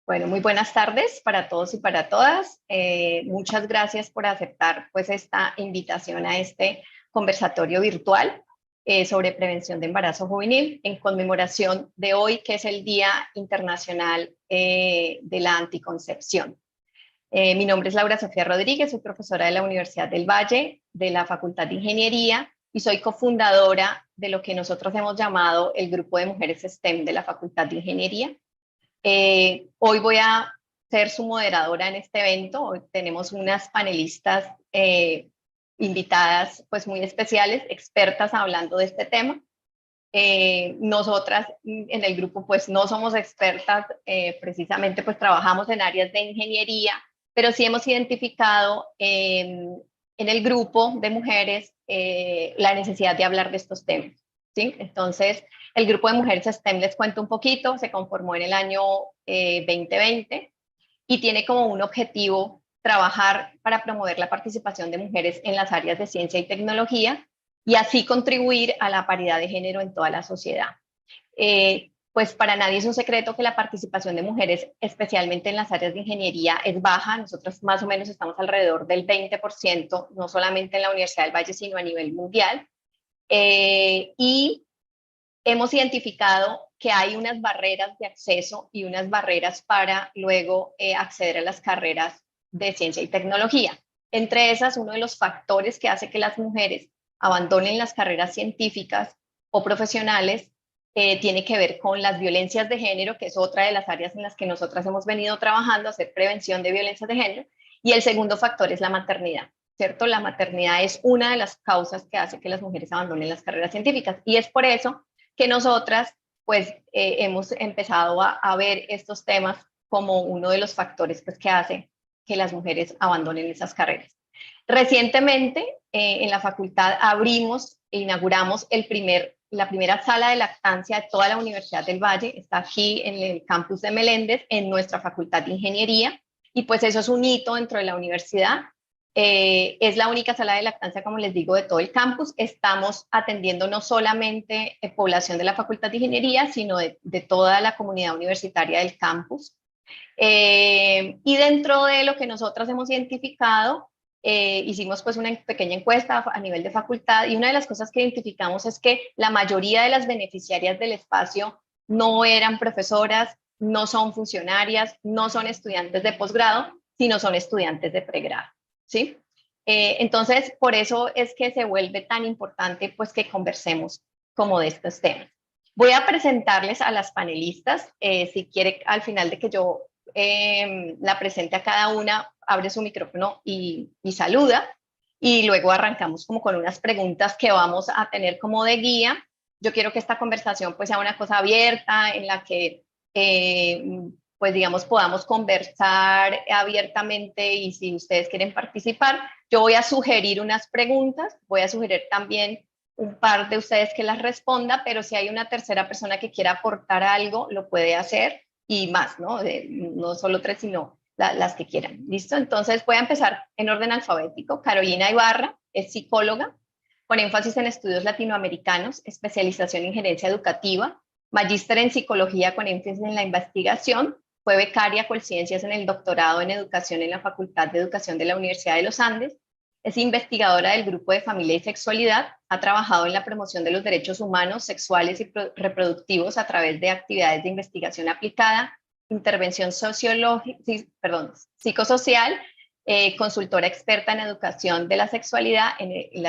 Bueno, muy buenas tardes para todos y para todas. Muchas gracias por aceptar pues esta invitación a este conversatorio virtual sobre prevención de embarazo juvenil en conmemoración de hoy, que es el Día Internacional de la Anticoncepción. Mi nombre es Laura Sofía Rodríguez, soy profesora de la Universidad del Valle, de la Facultad de Ingeniería, y soy cofundadora de lo que nosotros hemos llamado el Grupo de Mujeres STEM de la Facultad de Ingeniería. Hoy voy a ser su moderadora en este evento. Hoy tenemos unas panelistas invitadas pues muy especiales, expertas hablando de este tema. Nosotras en el grupo pues no somos expertas, precisamente pues trabajamos en áreas de ingeniería, pero sí hemos identificado en el grupo de mujeres la necesidad de hablar de estos temas, ¿sí? Entonces, el grupo de mujeres STEM, les cuento un poquito, se conformó en el año 2020 y tiene como un objetivo trabajar para promover la participación de mujeres en las áreas de ciencia y tecnología y así contribuir a la paridad de género en toda la sociedad. Pues para nadie es un secreto que la participación de mujeres, especialmente en las áreas de ingeniería, es baja. Nosotros más o menos estamos alrededor del 20%, no solamente en la Universidad del Valle, sino a nivel mundial. Y hemos identificado que hay unas barreras de acceso y unas barreras para luego acceder a las carreras de ciencia y tecnología. Entre esas, uno de los factores que hace que las mujeres abandonen las carreras científicas o profesionales tiene que ver con las violencias de género, que es otra de las áreas en las que nosotras hemos venido trabajando, hacer prevención de violencias de género, y el segundo factor es la maternidad, ¿cierto? La maternidad es una de las causas que hace que las mujeres abandonen las carreras científicas, y es por eso que nosotras pues hemos empezado a ver estos temas como uno de los factores pues, que hace que las mujeres abandonen esas carreras. Recientemente en la facultad abrimos e inauguramos la primera sala de lactancia de toda la Universidad del Valle. Está aquí en el campus de Meléndez, en nuestra Facultad de Ingeniería, y pues eso es un hito dentro de la universidad. Es la única sala de lactancia, como les digo, de todo el campus. Estamos atendiendo no solamente población de la Facultad de Ingeniería, sino de toda la comunidad universitaria del campus. Y dentro de lo que nosotros hemos identificado, hicimos pues una pequeña encuesta a nivel de facultad, y una de las cosas que identificamos es que la mayoría de las beneficiarias del espacio no eran profesoras, no son funcionarias, no son estudiantes de posgrado, sino son estudiantes de pregrado, ¿sí? Entonces, por eso es que se vuelve tan importante pues que conversemos como de estos temas. Voy a presentarles a las panelistas. Si quiere, al final de que yo la presente a cada una, abre su micrófono y saluda, y luego arrancamos como con unas preguntas que vamos a tener como de guía. Yo quiero que esta conversación pues sea una cosa abierta en la que pues digamos podamos conversar abiertamente, y si ustedes quieren participar, yo voy a sugerir unas preguntas, voy a sugerir también un par de ustedes que las responda, pero si hay una tercera persona que quiera aportar algo, lo puede hacer, y más, ¿no? No solo tres, sino las que quieran. ¿Listo? Entonces voy a empezar en orden alfabético. Carolina Ibarra es psicóloga, con énfasis en estudios latinoamericanos, especialización en gerencia educativa, magíster en psicología con énfasis en la investigación, fue becaria Colciencias en el doctorado en educación en la Facultad de Educación de la Universidad de los Andes, es investigadora del Grupo de Familia y Sexualidad, ha trabajado en la promoción de los derechos humanos, sexuales y reproductivos a través de actividades de investigación aplicada, intervención psicosocial, consultora experta en educación de la sexualidad en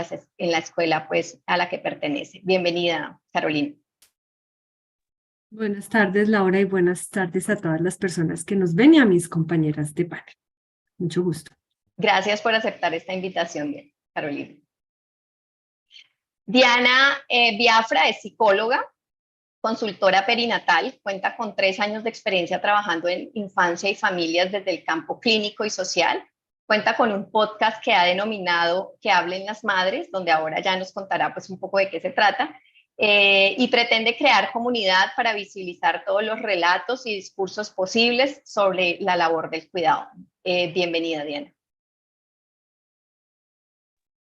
la escuela pues, a la que pertenece. Bienvenida, Carolina. Buenas tardes, Laura, y buenas tardes a todas las personas que nos ven y a mis compañeras de panel. Mucho gusto. Gracias por aceptar esta invitación, Carolina. Diana Biafra es psicóloga, consultora perinatal, cuenta con 3 años de experiencia trabajando en infancia y familias desde el campo clínico y social. Cuenta con un podcast que ha denominado Que hablen las madres, donde ahora ya nos contará pues un poco de qué se trata, y pretende crear comunidad para visibilizar todos los relatos y discursos posibles sobre la labor del cuidado. Bienvenida, Diana.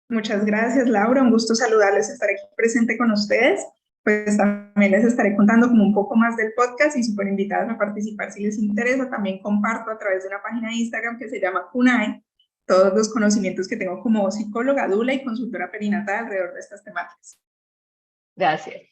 Muchas gracias, Laura. Un gusto saludarles, estar aquí presente con ustedes. pues también les estaré contando como un poco más del podcast y súper invitadas a participar si les interesa. También comparto a través de una página de Instagram que se llama Kunai todos los conocimientos que tengo como psicóloga, dula y consultora perinatal alrededor de estas temáticas. Gracias.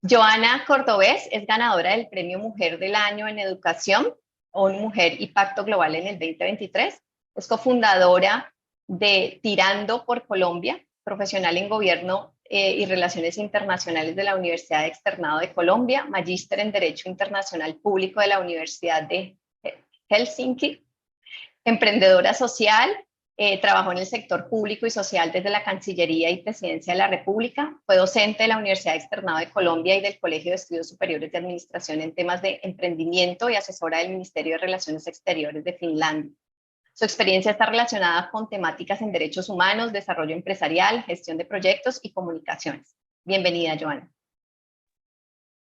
Joana Cordobés es ganadora del Premio Mujer del Año en Educación, ONU Mujer y Pacto Global en el 2023. Es cofundadora de Tirando por Colombia, profesional en Gobierno y Relaciones Internacionales de la Universidad Externado de Colombia, magíster en Derecho Internacional Público de la Universidad de Helsinki, emprendedora social. Trabajó en el sector público y social desde la Cancillería y Presidencia de la República. Fue docente de la Universidad Externado de Colombia y del Colegio de Estudios Superiores de Administración en temas de emprendimiento y asesora del Ministerio de Relaciones Exteriores de Finlandia. Su experiencia está relacionada con temáticas en derechos humanos, desarrollo empresarial, gestión de proyectos y comunicaciones. Bienvenida, Joana.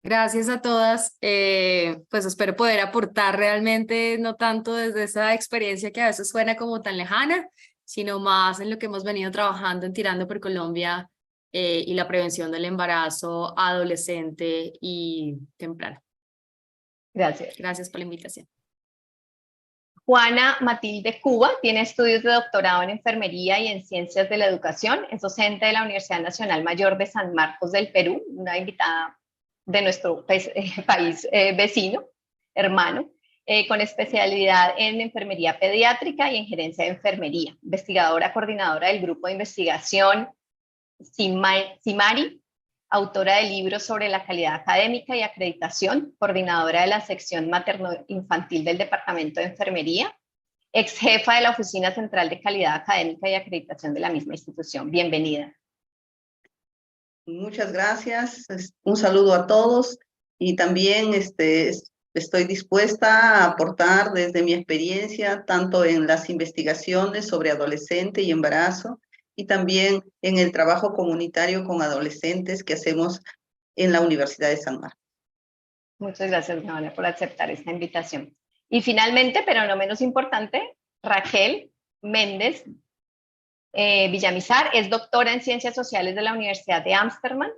Gracias a todas. Pues espero poder aportar realmente, no tanto desde esa experiencia que a veces suena como tan lejana, sino más en lo que hemos venido trabajando en Tirando por Colombia y la prevención del embarazo adolescente y temprano. Gracias. Gracias por la invitación. Juana Matilde Cuba tiene estudios de doctorado en enfermería y en ciencias de la educación. Es docente de la Universidad Nacional Mayor de San Marcos del Perú, una invitada de nuestro país vecino, hermano, con especialidad en enfermería pediátrica y en gerencia de enfermería. Investigadora coordinadora del grupo de investigación CIMARI, autora de libros sobre la calidad académica y acreditación, coordinadora de la sección materno-infantil del Departamento de Enfermería, ex jefa de la Oficina Central de Calidad Académica y Acreditación de la misma institución. Bienvenida. Muchas gracias. Un saludo a todos y también estoy dispuesta a aportar desde mi experiencia, tanto en las investigaciones sobre adolescente y embarazo, y también en el trabajo comunitario con adolescentes que hacemos en la Universidad de San Marcos. Muchas gracias, Joana, por aceptar esta invitación. Y finalmente, pero no menos importante, Raquel Méndez Villamizar es doctora en Ciencias Sociales de la Universidad de Ámsterdam.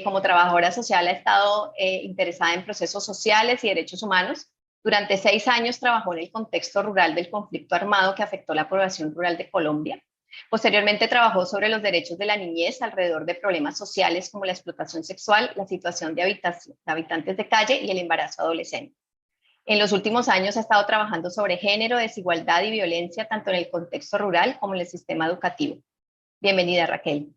Como trabajadora social ha estado interesada en procesos sociales y derechos humanos. Durante 6 años trabajó en el contexto rural del conflicto armado que afectó la población rural de Colombia. Posteriormente trabajó sobre los derechos de la niñez alrededor de problemas sociales como la explotación sexual, la situación de habitantes de calle y el embarazo adolescente. En los últimos años ha estado trabajando sobre género, desigualdad y violencia, tanto en el contexto rural como en el sistema educativo. Bienvenida, Raquel.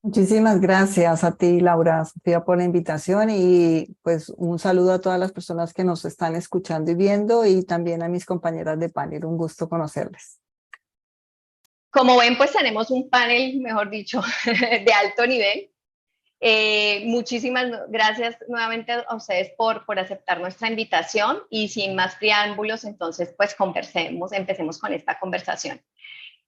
Muchísimas gracias a ti, Laura, Sofía, por la invitación y pues un saludo a todas las personas que nos están escuchando y viendo y también a mis compañeras de panel. Un gusto conocerles. Como ven, pues tenemos un panel, mejor dicho, de alto nivel. Muchísimas gracias nuevamente a ustedes por aceptar nuestra invitación y sin más preámbulos, entonces pues empecemos con esta conversación.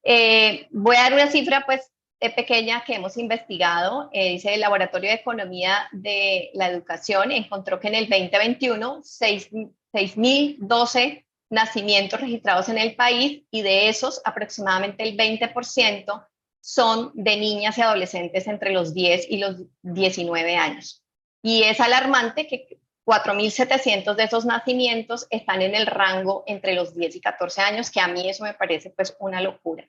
Voy a dar una cifra pues pequeña que hemos investigado. Dice el Laboratorio de Economía de la Educación encontró que en el 2021 6.012 nacimientos registrados en el país y de esos aproximadamente el 20% son de niñas y adolescentes entre los 10 y los 19 años. Y es alarmante que 4.700 de esos nacimientos están en el rango entre los 10 y 14 años, que a mí eso me parece pues una locura.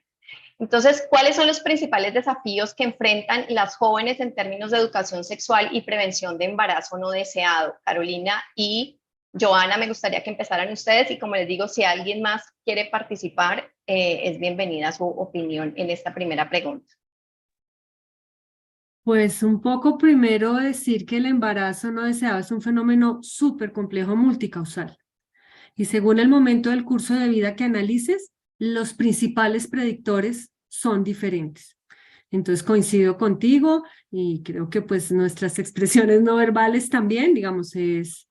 Entonces, ¿cuáles son los principales desafíos que enfrentan las jóvenes en términos de educación sexual y prevención de embarazo no deseado? Carolina y Joana, me gustaría que empezaran ustedes y como les digo, si alguien más quiere participar, es bienvenida su opinión en esta primera pregunta. Pues un poco primero decir que el embarazo no deseado es un fenómeno súper complejo multicausal. Y según el momento del curso de vida que analices, los principales predictores son diferentes. Entonces coincido contigo y creo que pues nuestras expresiones no verbales también, digamos, es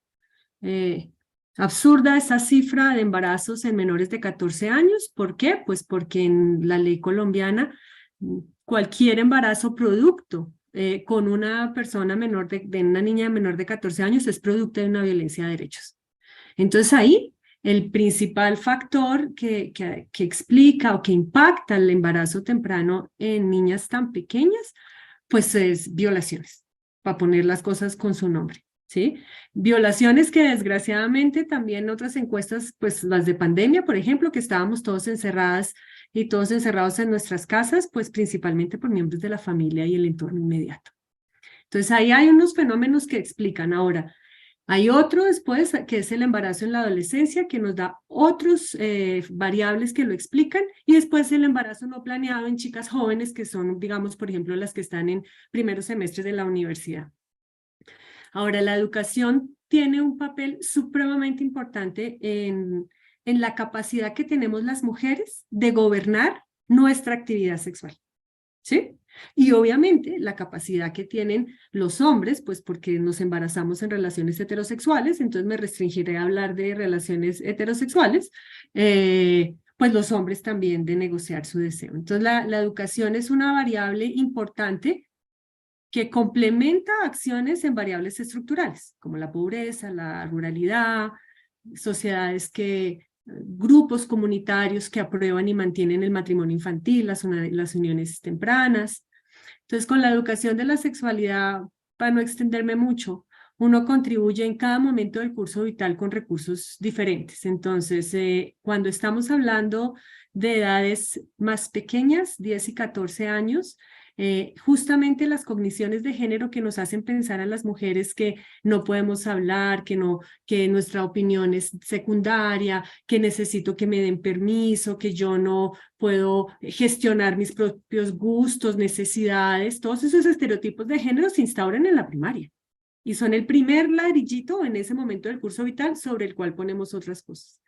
absurda esa cifra de embarazos en menores de 14 años. ¿Por qué? Pues porque en la ley colombiana cualquier embarazo producto con una persona menor de una niña menor de 14 años es producto de una violencia de derechos. Entonces ahí el principal factor que explica o que impacta el embarazo temprano en niñas tan pequeñas, pues es violaciones, para poner las cosas con su nombre, ¿sí? Violaciones que desgraciadamente también otras encuestas, pues las de pandemia, por ejemplo, que estábamos todos encerradas y todos encerrados en nuestras casas, pues principalmente por miembros de la familia y el entorno inmediato. Entonces ahí hay unos fenómenos que explican. Ahora, hay otro después, que es el embarazo en la adolescencia, que nos da otros variables que lo explican, y después el embarazo no planeado en chicas jóvenes, que son, digamos, por ejemplo, las que están en primeros semestres de la universidad. Ahora, la educación tiene un papel supremamente importante en la capacidad que tenemos las mujeres de gobernar nuestra actividad sexual, ¿sí? Y obviamente la capacidad que tienen los hombres, pues porque nos embarazamos en relaciones heterosexuales, entonces me restringiré a hablar de relaciones heterosexuales, pues los hombres también de negociar su deseo. Entonces la educación es una variable importante que complementa acciones en variables estructurales, como la pobreza, la ruralidad, sociedades grupos comunitarios que aprueban y mantienen el matrimonio infantil, las uniones tempranas. Entonces, con la educación de la sexualidad, para no extenderme mucho, uno contribuye en cada momento del curso vital con recursos diferentes. Entonces, cuando estamos hablando de edades más pequeñas, 10 y 14 años, justamente las cogniciones de género que nos hacen pensar a las mujeres que no podemos hablar, que nuestra opinión es secundaria, que necesito que me den permiso, que yo no puedo gestionar mis propios gustos, necesidades, todos esos estereotipos de género se instauran en la primaria y son el primer ladrillito en ese momento del curso vital sobre el cual ponemos otras cosas.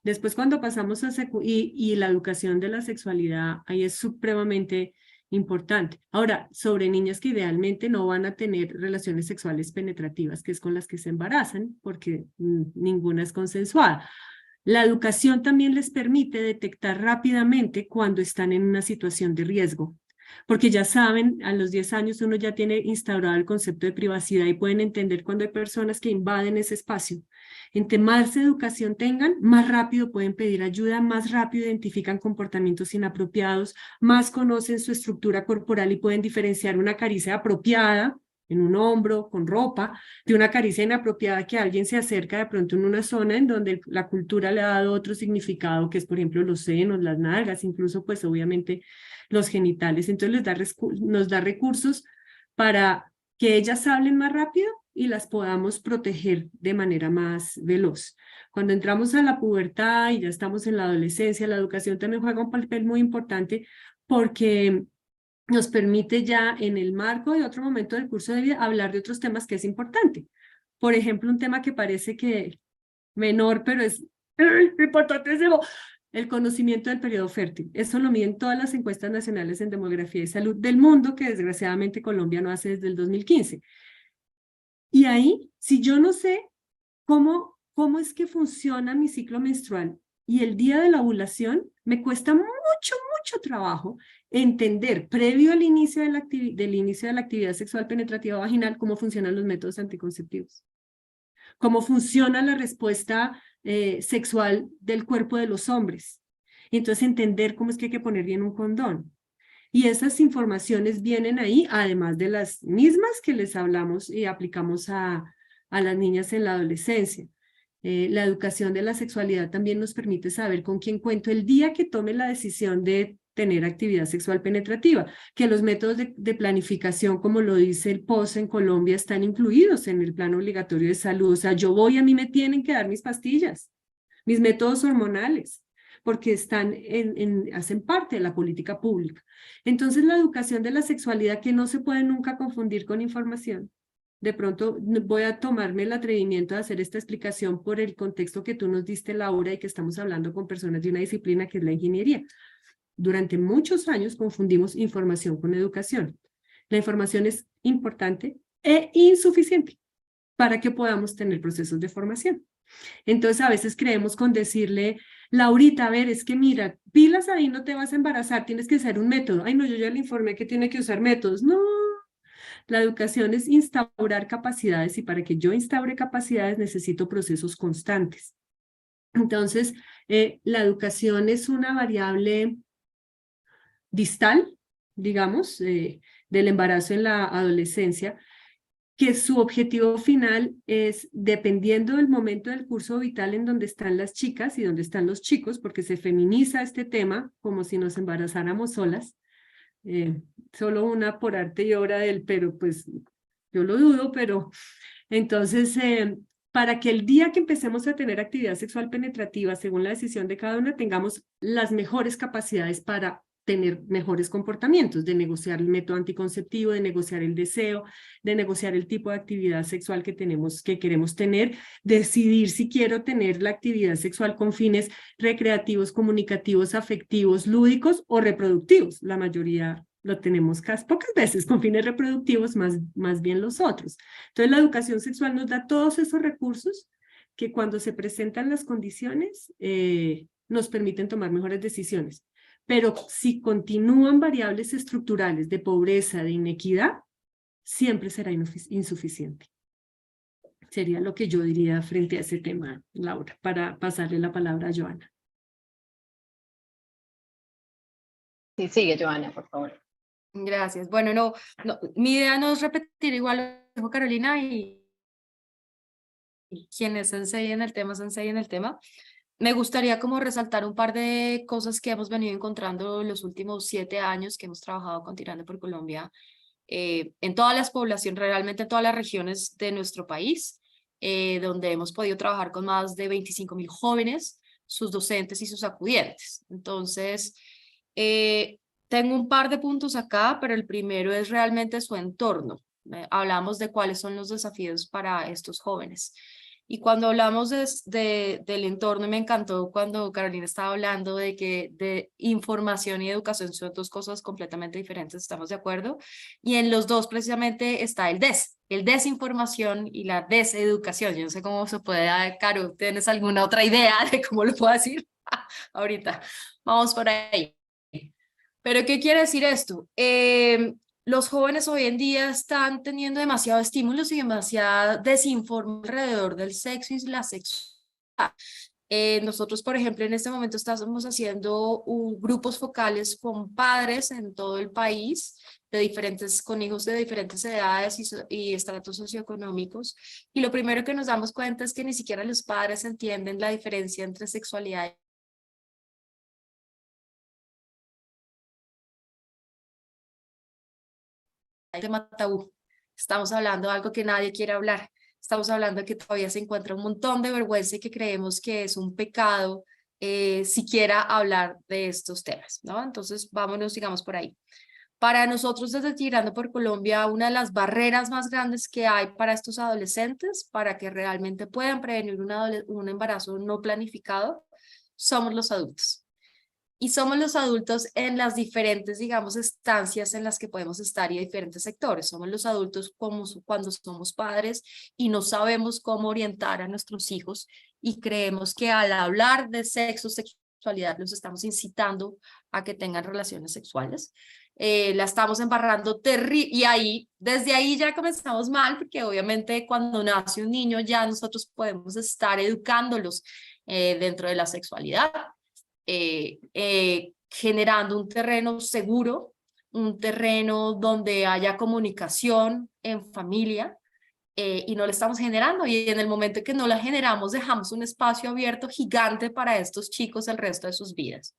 Después, cuando pasamos a y la educación de la sexualidad, ahí es supremamente importante. Ahora, sobre niñas que idealmente no van a tener relaciones sexuales penetrativas, que es con las que se embarazan, porque ninguna es consensuada. La educación también les permite detectar rápidamente cuando están en una situación de riesgo, porque ya saben, a los 10 años uno ya tiene instaurado el concepto de privacidad y pueden entender cuando hay personas que invaden ese espacio. Entre más educación tengan, más rápido pueden pedir ayuda, más rápido identifican comportamientos inapropiados, más conocen su estructura corporal y pueden diferenciar una caricia apropiada en un hombro, con ropa, de una caricia inapropiada que alguien se acerca de pronto en una zona en donde la cultura le ha dado otro significado, que es por ejemplo los senos, las nalgas, incluso pues obviamente los genitales. Entonces nos da recursos para que ellas hablen más rápido y las podamos proteger de manera más veloz. Cuando entramos a la pubertad y ya estamos en la adolescencia, la educación también juega un papel muy importante porque nos permite ya en el marco de otro momento del curso de vida hablar de otros temas que es importante. Por ejemplo, un tema que parece que menor, pero es importantísimo, el conocimiento del periodo fértil. Eso lo miden todas las encuestas nacionales en demografía y salud del mundo, que desgraciadamente Colombia no hace desde el 2015. Y ahí, si yo no sé cómo es que funciona mi ciclo menstrual y el día de la ovulación, me cuesta mucho trabajo entender, previo al inicio de la actividad sexual penetrativa vaginal, cómo funcionan los métodos anticonceptivos, cómo funciona la respuesta sexual del cuerpo de los hombres. Y entonces entender cómo es que hay que poner bien un condón. Y esas informaciones vienen ahí, además de las mismas que les hablamos y aplicamos a las niñas en la adolescencia. La educación de la sexualidad también nos permite saber con quién cuento el día que tome la decisión de tener actividad sexual penetrativa, que los métodos de planificación, como lo dice el POS en Colombia, están incluidos en el plan obligatorio de salud. O sea, a mí me tienen que dar mis pastillas, mis métodos hormonales, porque hacen parte de la política pública. Entonces, la educación de la sexualidad, que no se puede nunca confundir con información. De pronto voy a tomarme el atrevimiento de hacer esta explicación por el contexto que tú nos diste, Laura, y que estamos hablando con personas de una disciplina que es la ingeniería. Durante muchos años confundimos información con educación. La información es importante e insuficiente para que podamos tener procesos de formación. Entonces, a veces creemos con decirle, Laurita, a ver, es que mira, pilas ahí, no te vas a embarazar, tienes que usar un método. Ay, no, yo ya le informé que tiene que usar métodos. No, la educación es instaurar capacidades y para que yo instaure capacidades necesito procesos constantes. Entonces, la educación es una variable distal, digamos, del embarazo en la adolescencia, que su objetivo final es, dependiendo del momento del curso vital en donde están las chicas y donde están los chicos, porque se feminiza este tema como si nos embarazáramos solas, solo una por arte y obra del, pero pues yo lo dudo, pero entonces, para que el día que empecemos a tener actividad sexual penetrativa, según la decisión de cada una, tengamos las mejores capacidades para tener mejores comportamientos, de negociar el método anticonceptivo, de negociar el deseo, de negociar el tipo de actividad sexual que queremos tener, decidir si quiero tener la actividad sexual con fines recreativos, comunicativos, afectivos, lúdicos o reproductivos. La mayoría lo tenemos pocas veces con fines reproductivos, más bien los otros. Entonces, la educación sexual nos da todos esos recursos que cuando se presentan las condiciones nos permiten tomar mejores decisiones. Pero si continúan variables estructurales de pobreza, de inequidad, siempre será insuficiente. Sería lo que yo diría frente a ese tema, Laura, para pasarle la palabra a Joana. Sí, sigue, Joana, por favor. Gracias. Bueno, no, mi idea no es repetir igual lo que dijo Carolina y quienes enseñan el tema, Me gustaría como resaltar un par de cosas que hemos venido encontrando en los últimos 7 años que hemos trabajado con Tirando por Colombia, en todas las poblaciones, realmente en todas las regiones de nuestro país, donde hemos podido trabajar con más de 25.000 jóvenes, sus docentes y sus acudientes. Entonces, tengo un par de puntos acá, pero el primero es realmente su entorno. Hablamos de cuáles son los desafíos para estos jóvenes. Y cuando hablamos del entorno, me encantó cuando Carolina estaba hablando de información y educación son dos cosas completamente diferentes, ¿estamos de acuerdo? Y en los dos precisamente está el desinformación y la deseducación. Yo no sé cómo se puede, Caro, ¿tienes alguna otra idea de cómo lo puedo decir? Ahorita, vamos por ahí. ¿Pero qué quiere decir esto? Los jóvenes hoy en día están teniendo demasiados estímulos y demasiada desinformación alrededor del sexo y la sexualidad. Nosotros, por ejemplo, en este momento estamos haciendo grupos focales con padres en todo el país, con hijos de diferentes edades y estratos socioeconómicos. Y lo primero que nos damos cuenta es que ni siquiera los padres entienden la diferencia entre sexualidad y tema tabú. Estamos hablando de algo que nadie quiere hablar. Estamos hablando de que todavía se encuentra un montón de vergüenza y que creemos que es un pecado siquiera hablar de estos temas, ¿no? Entonces, vámonos, sigamos por ahí. Para nosotros desde Tirando por Colombia, una de las barreras más grandes que hay para estos adolescentes, para que realmente puedan prevenir un embarazo no planificado, somos los adultos. Y somos los adultos en las diferentes, digamos, estancias en las que podemos estar y diferentes sectores. Somos los adultos cuando somos padres y no sabemos cómo orientar a nuestros hijos y creemos que al hablar de sexo, sexualidad, los estamos incitando a que tengan relaciones sexuales. La estamos embarrando terrible y desde ahí ya comenzamos mal, porque obviamente cuando nace un niño ya nosotros podemos estar educándolos dentro de la sexualidad. Generando un terreno seguro, un terreno donde haya comunicación en familia, y no la estamos generando, y en el momento en que no la generamos dejamos un espacio abierto gigante para estos chicos el resto de sus vidas.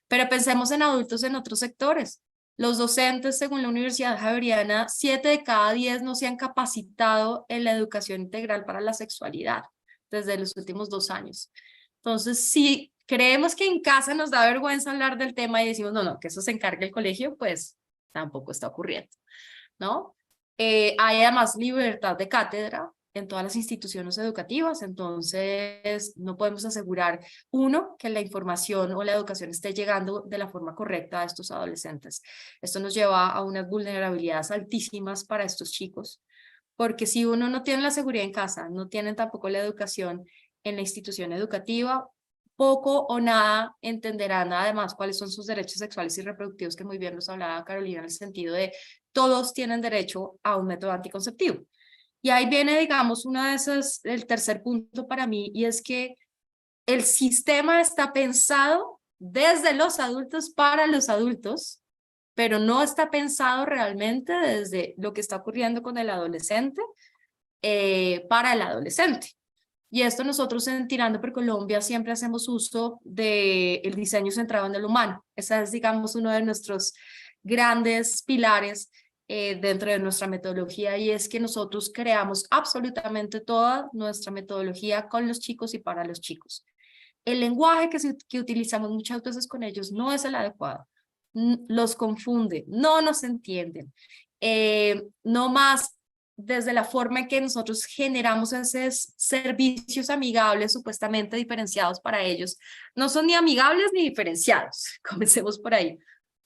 Pero pensemos en adultos en otros sectores. Los docentes, según la Universidad Javeriana, 7 de cada 10 no se han capacitado en la educación integral para la sexualidad desde los últimos 2 años. Entonces, si creemos que en casa nos da vergüenza hablar del tema y decimos, no, que eso se encargue el colegio, pues tampoco está ocurriendo, ¿no? Hay además libertad de cátedra en todas las instituciones educativas, entonces no podemos asegurar, uno, que la información o la educación esté llegando de la forma correcta a estos adolescentes. Esto nos lleva a unas vulnerabilidades altísimas para estos chicos, porque si uno no tiene la seguridad en casa, no tiene tampoco la educación en la institución educativa, poco o nada entenderán además cuáles son sus derechos sexuales y reproductivos, que muy bien nos hablaba Carolina en el sentido de todos tienen derecho a un método anticonceptivo. Y ahí viene, digamos, el tercer punto para mí, y es que el sistema está pensado desde los adultos para los adultos, pero no está pensado realmente desde lo que está ocurriendo con el adolescente para el adolescente. Y esto nosotros en Tirando por Colombia siempre hacemos uso del diseño centrado en el humano. Ese es, digamos, uno de nuestros grandes pilares dentro de nuestra metodología, y es que nosotros creamos absolutamente toda nuestra metodología con los chicos y para los chicos. El lenguaje que utilizamos muchas veces con ellos no es el adecuado. Los confunde, no nos entienden. No más desde la forma en que nosotros generamos esos servicios amigables supuestamente diferenciados para ellos, no son ni amigables ni diferenciados. Comencemos por ahí.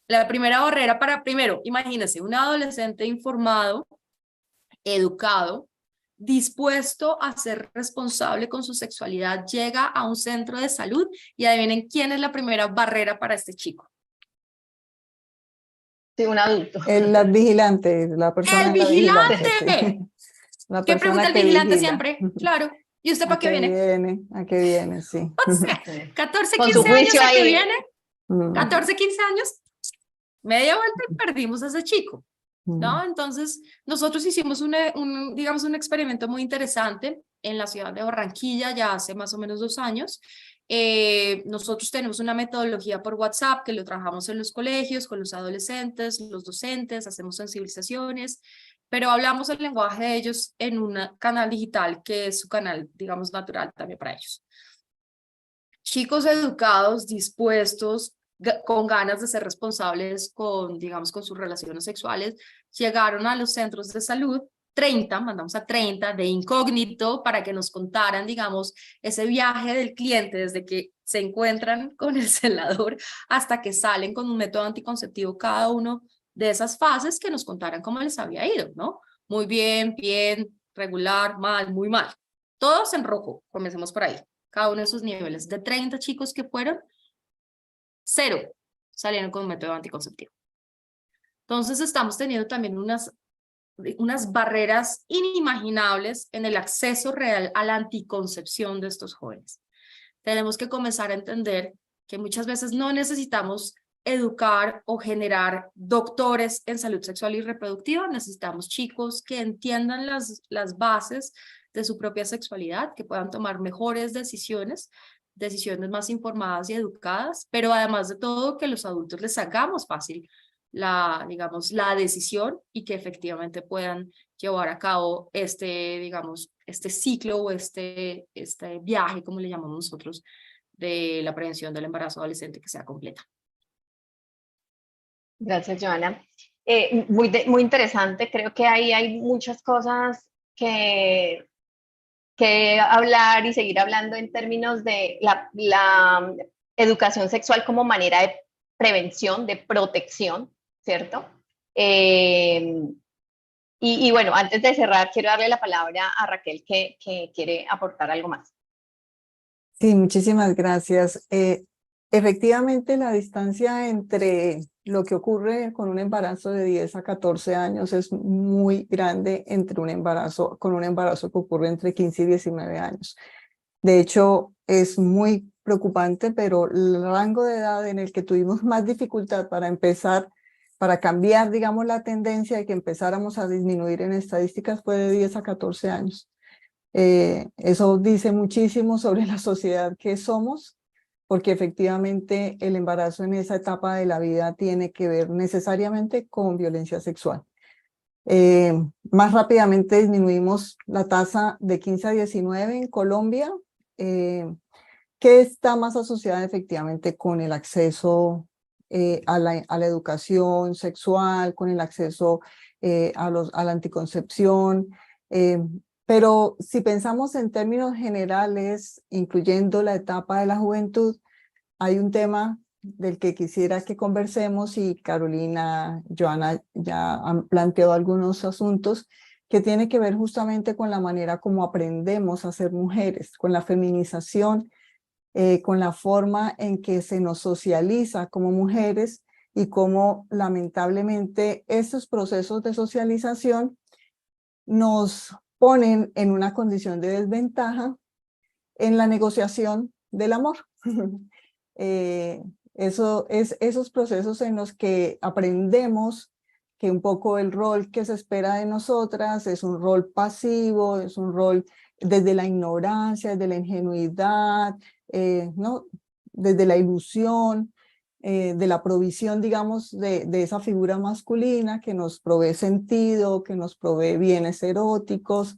La primera barrera para, primero, imagínense, un adolescente informado, educado, dispuesto a ser responsable con su sexualidad, llega a un centro de salud y adivinen quién es la primera barrera para este chico. Sí, un adulto. La vigilante, la persona. ¡El vigilante! Sí. La ¿Qué pregunta persona el que vigilante vigila. siempre? Claro. ¿Y usted para qué viene? ¿A qué viene? Sí. O sea, 14, Con su 15 años juicio a qué ahí. viene, 14, 15 años, media vuelta y perdimos a ese chico, ¿no? Entonces, nosotros hicimos digamos, un experimento muy interesante en la ciudad de Barranquilla ya hace más o menos 2 años. Nosotros tenemos una metodología por WhatsApp que lo trabajamos en los colegios, con los adolescentes, los docentes, hacemos sensibilizaciones, pero hablamos el lenguaje de ellos en un canal digital que es su canal, digamos, natural también para ellos. Chicos educados, dispuestos, con ganas de ser responsables con, digamos, con sus relaciones sexuales, llegaron a los centros de salud, 30, mandamos a 30 de incógnito para que nos contaran, digamos, ese viaje del cliente desde que se encuentran con el celador hasta que salen con un método anticonceptivo, cada uno de esas fases, que nos contaran cómo les había ido, ¿no? Muy bien, bien, regular, mal, muy mal. Todos en rojo, comencemos por ahí. Cada uno de sus niveles. De 30 chicos que fueron, 0 salieron con un método anticonceptivo. Entonces estamos teniendo también unas barreras inimaginables en el acceso real a la anticoncepción de estos jóvenes. Tenemos que comenzar a entender que muchas veces no necesitamos educar o generar doctores en salud sexual y reproductiva, necesitamos chicos que entiendan las bases de su propia sexualidad, que puedan tomar mejores decisiones más informadas y educadas, pero además de todo que los adultos les hagamos fácil digamos, la decisión, y que efectivamente puedan llevar a cabo digamos, este ciclo o este viaje, como le llamamos nosotros, de la prevención del embarazo adolescente, que sea completa. Gracias, Joana. Muy interesante. Creo que ahí hay muchas cosas que hablar y seguir hablando en términos de la educación sexual como manera de prevención, de protección, ¿cierto? Y bueno, antes de cerrar, quiero darle la palabra a Raquel, que quiere aportar algo más. Sí, muchísimas gracias. Efectivamente, la distancia entre lo que ocurre con un embarazo de 10 a 14 años es muy grande con un embarazo que ocurre entre 15 y 19 años. De hecho, es muy preocupante, pero el rango de edad en el que tuvimos más dificultad para cambiar, digamos, la tendencia y que empezáramos a disminuir en estadísticas fue de 10 a 14 años. Eso dice muchísimo sobre la sociedad que somos, porque efectivamente el embarazo en esa etapa de la vida tiene que ver necesariamente con violencia sexual. Más rápidamente disminuimos la tasa de 15 a 19 en Colombia, que está más asociada efectivamente con el acceso a la educación sexual, con el acceso a la anticoncepción. Pero si pensamos en términos generales, incluyendo la etapa de la juventud, hay un tema del que quisiera que conversemos, y Carolina, Joana ya han planteado algunos asuntos que tiene que ver justamente con la manera como aprendemos a ser mujeres, con la feminización, con la forma en que se nos socializa como mujeres, y cómo lamentablemente estos procesos de socialización nos ponen en una condición de desventaja en la negociación del amor. Eso es esos procesos en los que aprendemos que un poco el rol que se espera de nosotras es un rol pasivo, es un rol desde la ignorancia, desde la ingenuidad, ¿no? Desde la ilusión, de la provisión, digamos, de esa figura masculina que nos provee sentido, que nos provee bienes eróticos,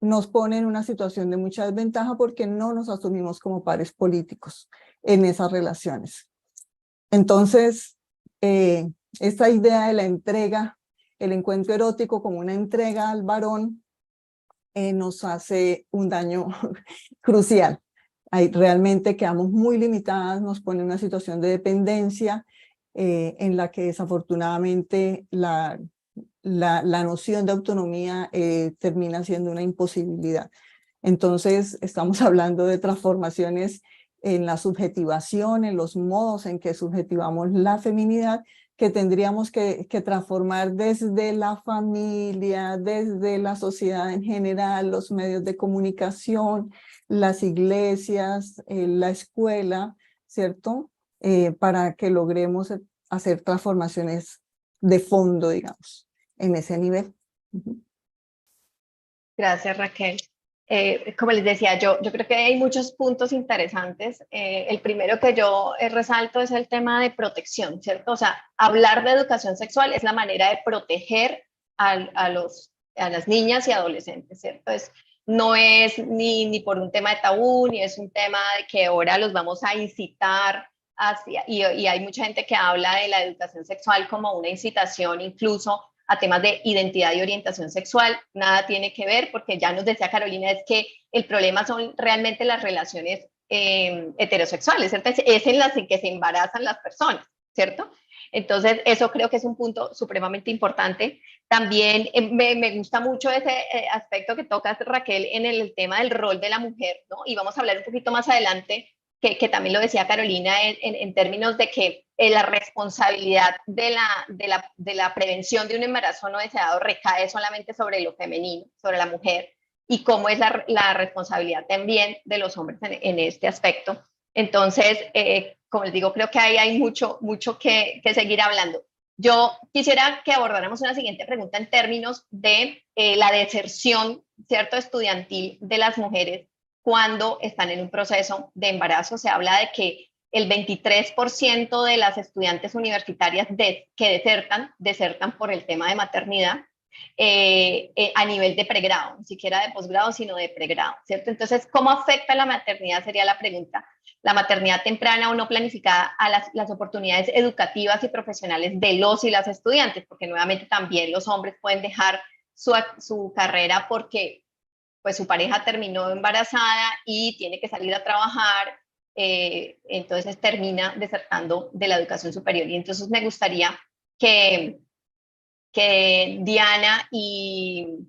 nos pone en una situación de mucha desventaja porque no nos asumimos como pares políticos en esas relaciones. Entonces, esta idea de la entrega, el encuentro erótico como una entrega al varón, nos hace un daño crucial. Ahí realmente quedamos muy limitadas, nos pone en una situación de dependencia en la que desafortunadamente la noción de autonomía termina siendo una imposibilidad. Entonces, estamos hablando de transformaciones en la subjetivación, en los modos en que subjetivamos la feminidad, que tendríamos que transformar desde la familia, desde la sociedad en general, los medios de comunicación, las iglesias, la escuela, ¿cierto? Para que logremos hacer transformaciones de fondo, digamos, en ese nivel. Gracias, Raquel. Como les decía, yo creo que hay muchos puntos interesantes. El primero que yo resalto es el tema de protección, ¿cierto? O sea, hablar de educación sexual es la manera de proteger a las niñas y adolescentes, ¿cierto? No es ni por un tema de tabú, ni es un tema de que ahora los vamos a incitar hacia, y hay mucha gente que habla de la educación sexual como una incitación incluso a temas de identidad y orientación sexual, nada tiene que ver, porque ya nos decía Carolina, es que el problema son realmente las relaciones heterosexuales, ¿cierto? Es en las que se embarazan las personas, ¿cierto? Entonces, eso creo que es un punto supremamente importante. También me gusta mucho ese aspecto que tocas, Raquel, en el tema del rol de la mujer, ¿no? Y vamos a hablar un poquito más adelante, que también lo decía Carolina, en términos de que la responsabilidad de la prevención de un embarazo no deseado recae solamente sobre lo femenino, sobre la mujer, y cómo es la responsabilidad también de los hombres en este aspecto. Entonces, como les digo, creo que ahí hay mucho que seguir hablando. Yo quisiera que abordáramos una siguiente pregunta en términos de la deserción, ¿cierto?, estudiantil de las mujeres cuando están en un proceso de embarazo. Se habla de que el 23% de las estudiantes universitarias que desertan por el tema de maternidad a nivel de pregrado, ni siquiera de posgrado, sino de pregrado, ¿cierto? Entonces, ¿cómo afecta la maternidad? Sería la pregunta. La maternidad temprana o no planificada a las oportunidades educativas y profesionales de los y las estudiantes, porque nuevamente también los hombres pueden dejar su carrera porque pues su pareja terminó embarazada y tiene que salir a trabajar, entonces termina desertando de la educación superior. Y entonces me gustaría que Diana y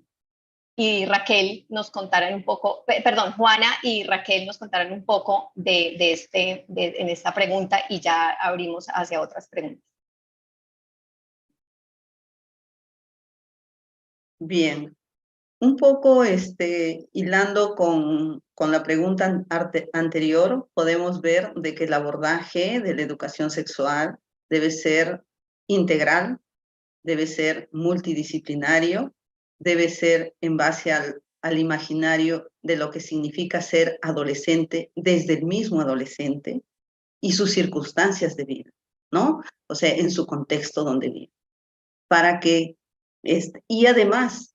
Raquel nos contaran un poco, perdón, Juana y Raquel nos contaran un poco en esta pregunta, y ya abrimos hacia otras preguntas. Bien. Un poco hilando con la pregunta anterior, podemos ver de que el abordaje de la educación sexual debe ser integral, debe ser multidisciplinario, debe ser en base al imaginario de lo que significa ser adolescente desde el mismo adolescente y sus circunstancias de vida, ¿no? O sea, en su contexto donde vive. Para que, y además,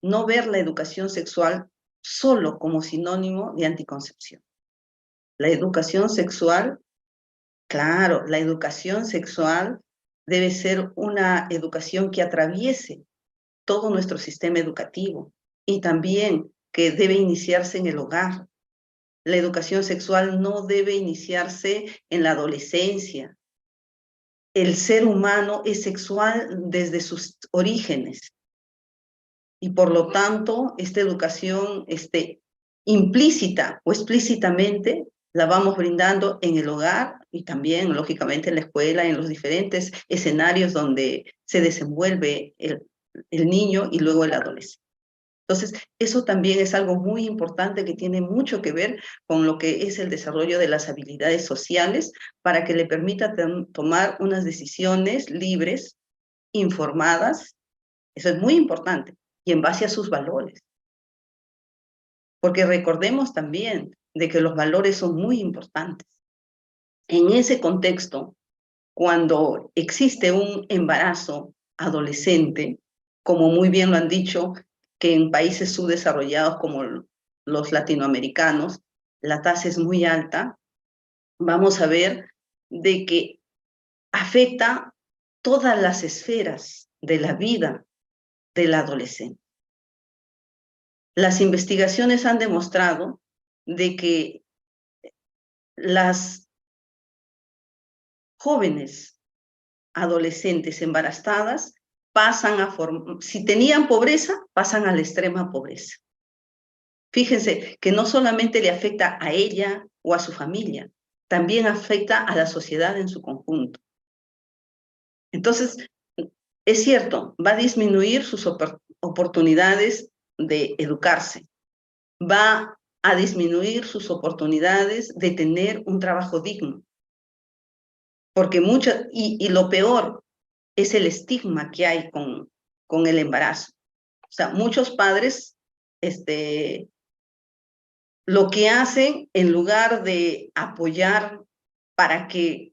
no ver la educación sexual solo como sinónimo de anticoncepción. La educación sexual, claro, la educación sexual debe ser una educación que atraviese todo nuestro sistema educativo y también que debe iniciarse en el hogar. La educación sexual no debe iniciarse en la adolescencia. El ser humano es sexual desde sus orígenes. Y por lo tanto, esta educación implícita o explícitamente la vamos brindando en el hogar y también, lógicamente, en la escuela, en los diferentes escenarios donde se desenvuelve el niño y luego el adolescente. Entonces, eso también es algo muy importante que tiene mucho que ver con lo que es el desarrollo de las habilidades sociales para que le permita tomar unas decisiones libres, informadas. Eso es muy importante, y en base a sus valores. Porque recordemos también de que los valores son muy importantes. En ese contexto, cuando existe un embarazo adolescente, como muy bien lo han dicho, que en países subdesarrollados como los latinoamericanos, la tasa es muy alta, vamos a ver de que afecta todas las esferas de la vida del adolescente. Las investigaciones han demostrado de que las jóvenes adolescentes embarazadas pasan si tenían pobreza, pasan a la extrema pobreza. Fíjense que no solamente le afecta a ella o a su familia, también afecta a la sociedad en su conjunto. Entonces, es cierto, va a disminuir sus oportunidades de educarse, va a disminuir sus oportunidades de tener un trabajo digno, porque y lo peor es el estigma que hay con el embarazo. O sea, muchos padres, lo que hacen, en lugar de apoyar para que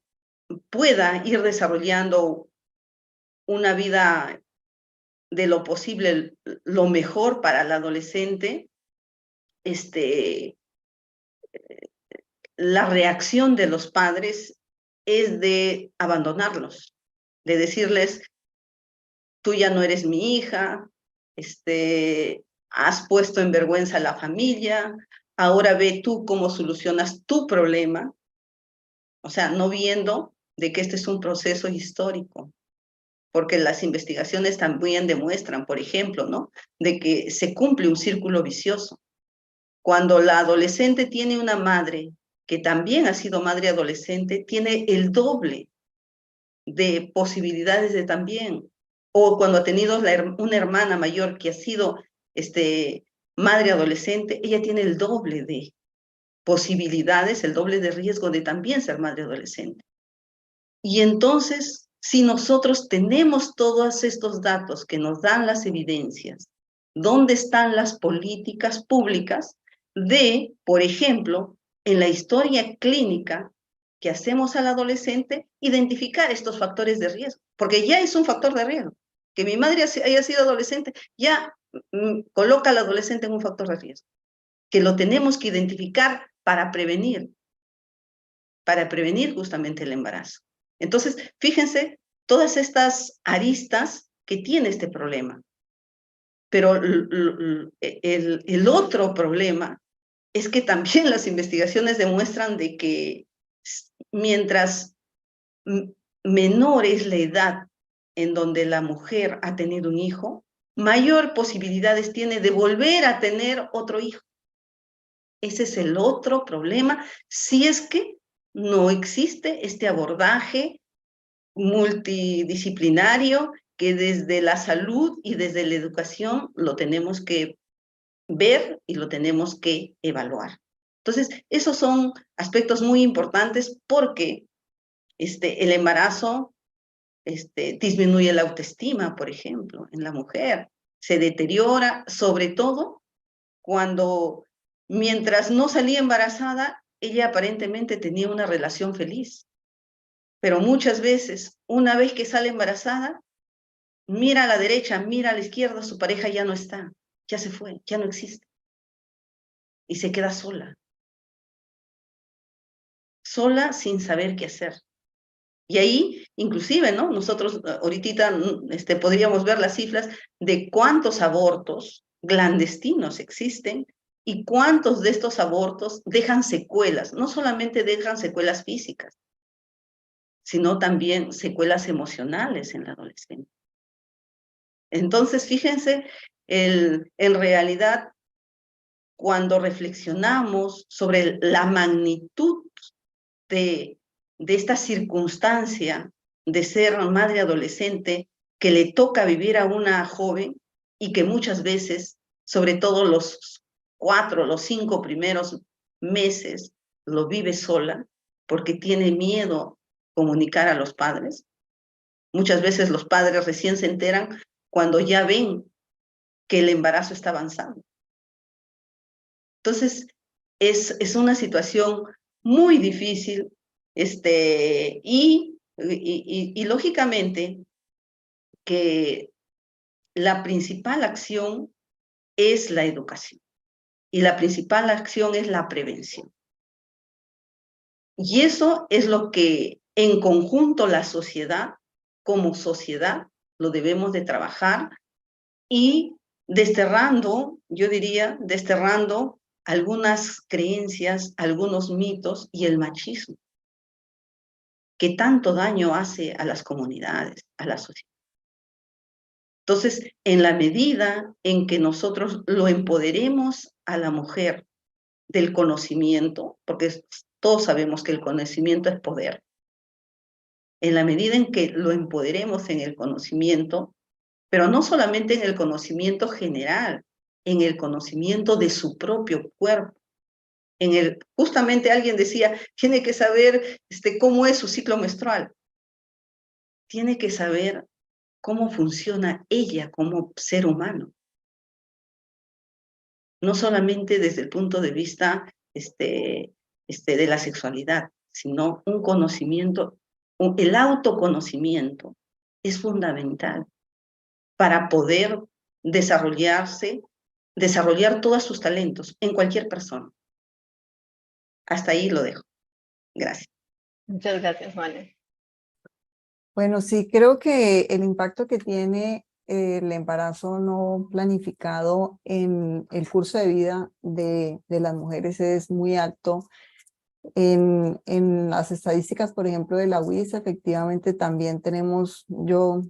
pueda ir desarrollando una vida de lo posible, lo mejor para el adolescente, la reacción de los padres es de abandonarlos, de decirles, tú ya no eres mi hija, has puesto en vergüenza a la familia, ahora ve tú cómo solucionas tu problema. O sea, no viendo de que este es un proceso histórico, porque las investigaciones también demuestran, por ejemplo, ¿no?, de que se cumple un círculo vicioso. Cuando la adolescente tiene una madre que también ha sido madre adolescente, tiene el doble de posibilidades de también. O cuando ha tenido una hermana mayor que ha sido madre adolescente, ella tiene el doble de posibilidades, el doble de riesgo de también ser madre adolescente. Y entonces, si nosotros tenemos todos estos datos que nos dan las evidencias, ¿dónde están las políticas públicas de, por ejemplo, en la historia clínica que hacemos al adolescente, identificar estos factores de riesgo? Porque ya es un factor de riesgo. Que mi madre haya sido adolescente ya coloca al adolescente en un factor de riesgo, que lo tenemos que identificar para prevenir justamente el embarazo. Entonces, fíjense todas estas aristas que tiene este problema. Pero el otro problema es que también las investigaciones demuestran de que mientras menor es la edad en donde la mujer ha tenido un hijo, mayor posibilidades tiene de volver a tener otro hijo. Ese es el otro problema, si es que no existe este abordaje multidisciplinario que desde la salud y desde la educación lo tenemos que ver y lo tenemos que evaluar. Entonces, esos son aspectos muy importantes porque el embarazo disminuye la autoestima, por ejemplo, en la mujer. Se deteriora, sobre todo cuando, mientras no salía embarazada, ella aparentemente tenía una relación feliz. Pero muchas veces, una vez que sale embarazada, mira a la derecha, mira a la izquierda, su pareja ya no está, ya se fue, ya no existe. Y se queda sola. Sola sin saber qué hacer. Y ahí, inclusive, ¿no?, nosotros ahorita podríamos ver las cifras de cuántos abortos clandestinos existen y cuántos de estos abortos dejan secuelas. No solamente dejan secuelas físicas, sino también secuelas emocionales en la adolescencia. Entonces, fíjense, en realidad, cuando reflexionamos sobre la magnitud de esta circunstancia de ser madre adolescente que le toca vivir a una joven y que muchas veces sobre todo los 4, los 5 primeros meses, lo vive sola porque tiene miedo comunicar a los padres. Muchas veces los padres recién se enteran cuando ya ven que el embarazo está avanzando. Entonces, es una situación muy difícil, y lógicamente que la principal acción es la educación y la principal acción es la prevención. Y eso es lo que en conjunto la sociedad, como sociedad, lo debemos de trabajar y desterrando, yo diría, desterrando algunas creencias, algunos mitos y el machismo que tanto daño hace a las comunidades, a la sociedad. Entonces, en la medida en que nosotros lo empoderemos a la mujer del conocimiento, porque todos sabemos que el conocimiento es poder, en la medida en que lo empoderemos en el conocimiento, pero no solamente en el conocimiento general, en el conocimiento de su propio cuerpo. Justamente alguien decía, tiene que saber cómo es su ciclo menstrual. Tiene que saber cómo funciona ella como ser humano. No solamente desde el punto de vista de la sexualidad, sino un conocimiento, el autoconocimiento es fundamental para poder desarrollar todos sus talentos en cualquier persona. Hasta ahí lo dejo. Gracias. Muchas gracias, Juana. Bueno, sí, creo que el impacto que tiene el embarazo no planificado en el curso de vida de las mujeres es muy alto. En las estadísticas, por ejemplo, de la UIS, efectivamente también yo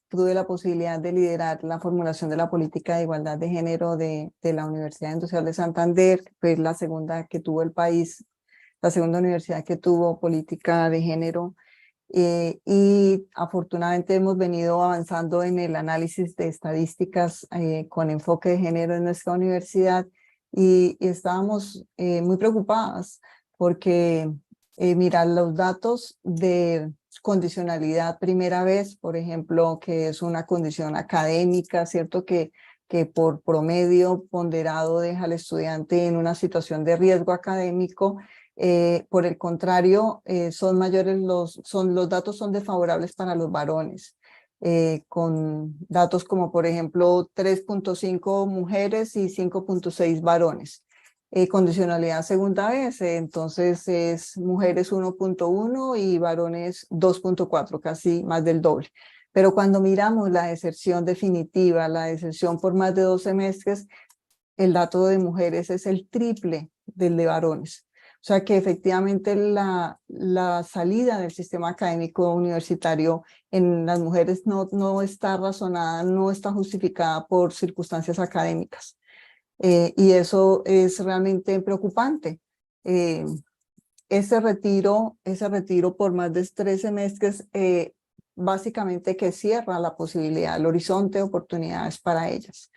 tuve la posibilidad de liderar la formulación de la política de igualdad de género de la Universidad Industrial de Santander, que fue la segunda que tuvo el país, la segunda universidad que tuvo política de género. Y afortunadamente hemos venido avanzando en el análisis de estadísticas con enfoque de género en nuestra universidad y estábamos muy preocupadas porque mirar los datos de condicionalidad primera vez, por ejemplo, que es una condición académica, ¿cierto? Que por promedio ponderado deja al estudiante en una situación de riesgo académico. Por el contrario, son mayores los datos son desfavorables para los varones, con datos como por ejemplo 3.5 mujeres y 5.6 varones. Condicionalidad segunda vez, entonces es mujeres 1.1 y varones 2.4, casi más del doble. Pero cuando miramos la deserción definitiva, la deserción por más de 2 semestres, el dato de mujeres es el triple del de varones. O sea que efectivamente la salida del sistema académico universitario en las mujeres no está razonada, no está justificada por circunstancias académicas. Y eso es realmente preocupante. Ese retiro por más de 3 semestres básicamente que cierra la posibilidad, el horizonte de oportunidades para ellas.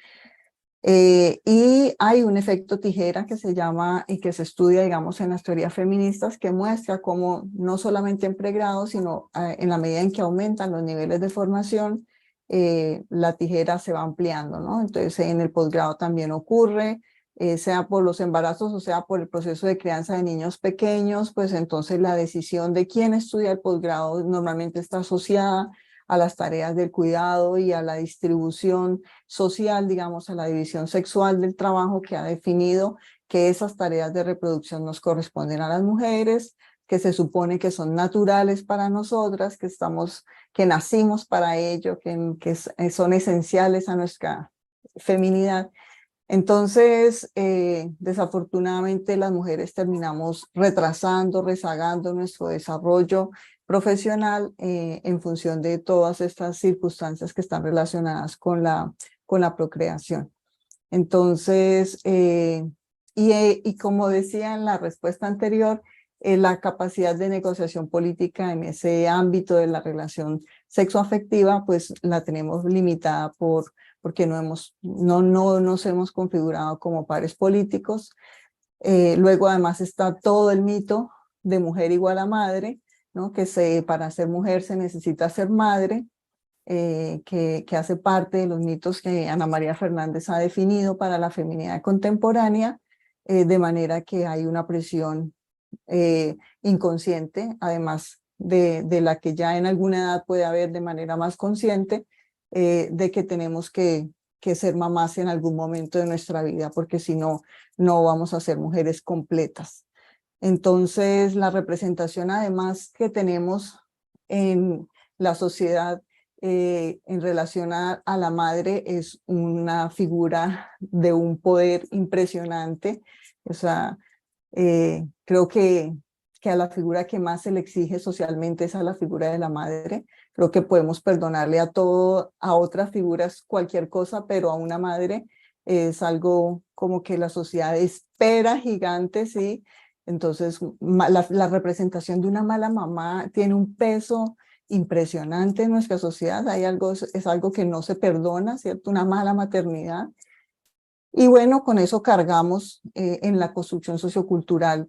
Y hay un efecto tijera que se llama y que se estudia, digamos, en las teorías feministas, que muestra cómo no solamente en pregrado, sino en la medida en que aumentan los niveles de formación, la tijera se va ampliando, ¿no? Entonces en el posgrado también ocurre, sea por los embarazos o sea por el proceso de crianza de niños pequeños, pues entonces la decisión de quién estudia el posgrado normalmente está asociada a las tareas del cuidado y a la distribución social, digamos, a la división sexual del trabajo que ha definido que esas tareas de reproducción nos corresponden a las mujeres, que se supone que son naturales para nosotras, que nacimos para ello, que son esenciales a nuestra feminidad. Entonces, desafortunadamente las mujeres terminamos retrasando, rezagando nuestro desarrollo profesional en función de todas estas circunstancias que están relacionadas con la procreación. Entonces, y como decía en la respuesta anterior, la capacidad de negociación política en ese ámbito de la relación sexoafectiva, pues la tenemos limitada por porque no nos hemos configurado como pares políticos. Luego además está todo el mito de mujer igual a madre, ¿no? Que para ser mujer se necesita ser madre, que hace parte de los mitos que Ana María Fernández ha definido para la feminidad contemporánea, de manera que hay una presión inconsciente, además de la que ya en alguna edad puede haber de manera más consciente, de que tenemos que ser mamás en algún momento de nuestra vida, porque si no, no vamos a ser mujeres completas. Entonces, la representación además que tenemos en la sociedad en relación a la madre es una figura de un poder impresionante. O sea, creo que a la figura que más se le exige socialmente es a la figura de la madre. Creo que podemos perdonarle a otras figuras cualquier cosa, pero a una madre es algo como que la sociedad espera gigante, ¿sí? Entonces, la representación de una mala mamá tiene un peso impresionante en nuestra sociedad. Es algo que no se perdona, ¿cierto? Una mala maternidad. Y bueno, con eso cargamos en la construcción sociocultural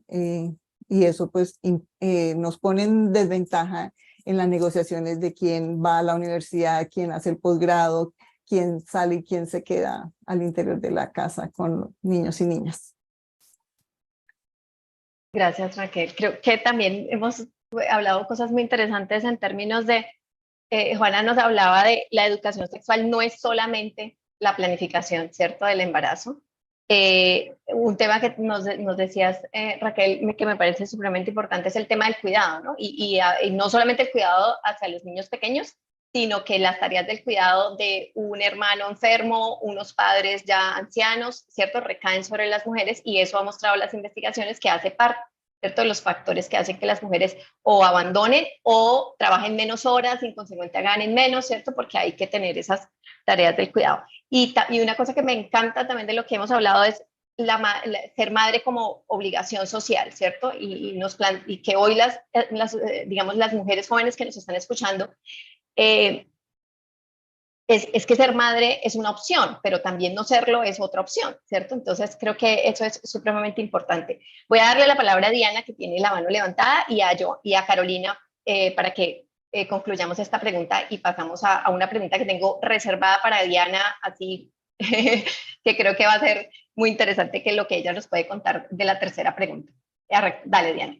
y eso pues nos pone en desventaja en las negociaciones de quién va a la universidad, quién hace el posgrado, quién sale y quién se queda al interior de la casa con niños y niñas. Gracias, Raquel. Creo que también hemos hablado cosas muy interesantes en términos de, Juana nos hablaba de la educación sexual, no es solamente la planificación, ¿cierto?, del embarazo. Un tema que nos decías, Raquel, que me parece supremamente importante es el tema del cuidado, ¿no? Y no solamente el cuidado hacia los niños pequeños, sino que las tareas del cuidado de un hermano enfermo, unos padres ya ancianos, ¿cierto?, recaen sobre las mujeres y eso ha mostrado las investigaciones que hace parte, ¿cierto?, de los factores que hacen que las mujeres o abandonen o trabajen menos horas, inconsecuentemente ganen menos, ¿cierto?, porque hay que tener esas tareas del cuidado. Y una cosa que me encanta también de lo que hemos hablado es ser madre como obligación social, ¿cierto? Y que hoy digamos, las mujeres jóvenes que nos están escuchando, es que ser madre es una opción, pero también no serlo es otra opción, ¿cierto? Entonces creo que eso es supremamente importante. Voy a darle la palabra a Diana, que tiene la mano levantada, y a Carolina, para que concluyamos esta pregunta y pasamos a una pregunta que tengo reservada para Diana, así que creo que va a ser muy interesante que lo que ella nos puede contar de la tercera pregunta. Dale, Diana.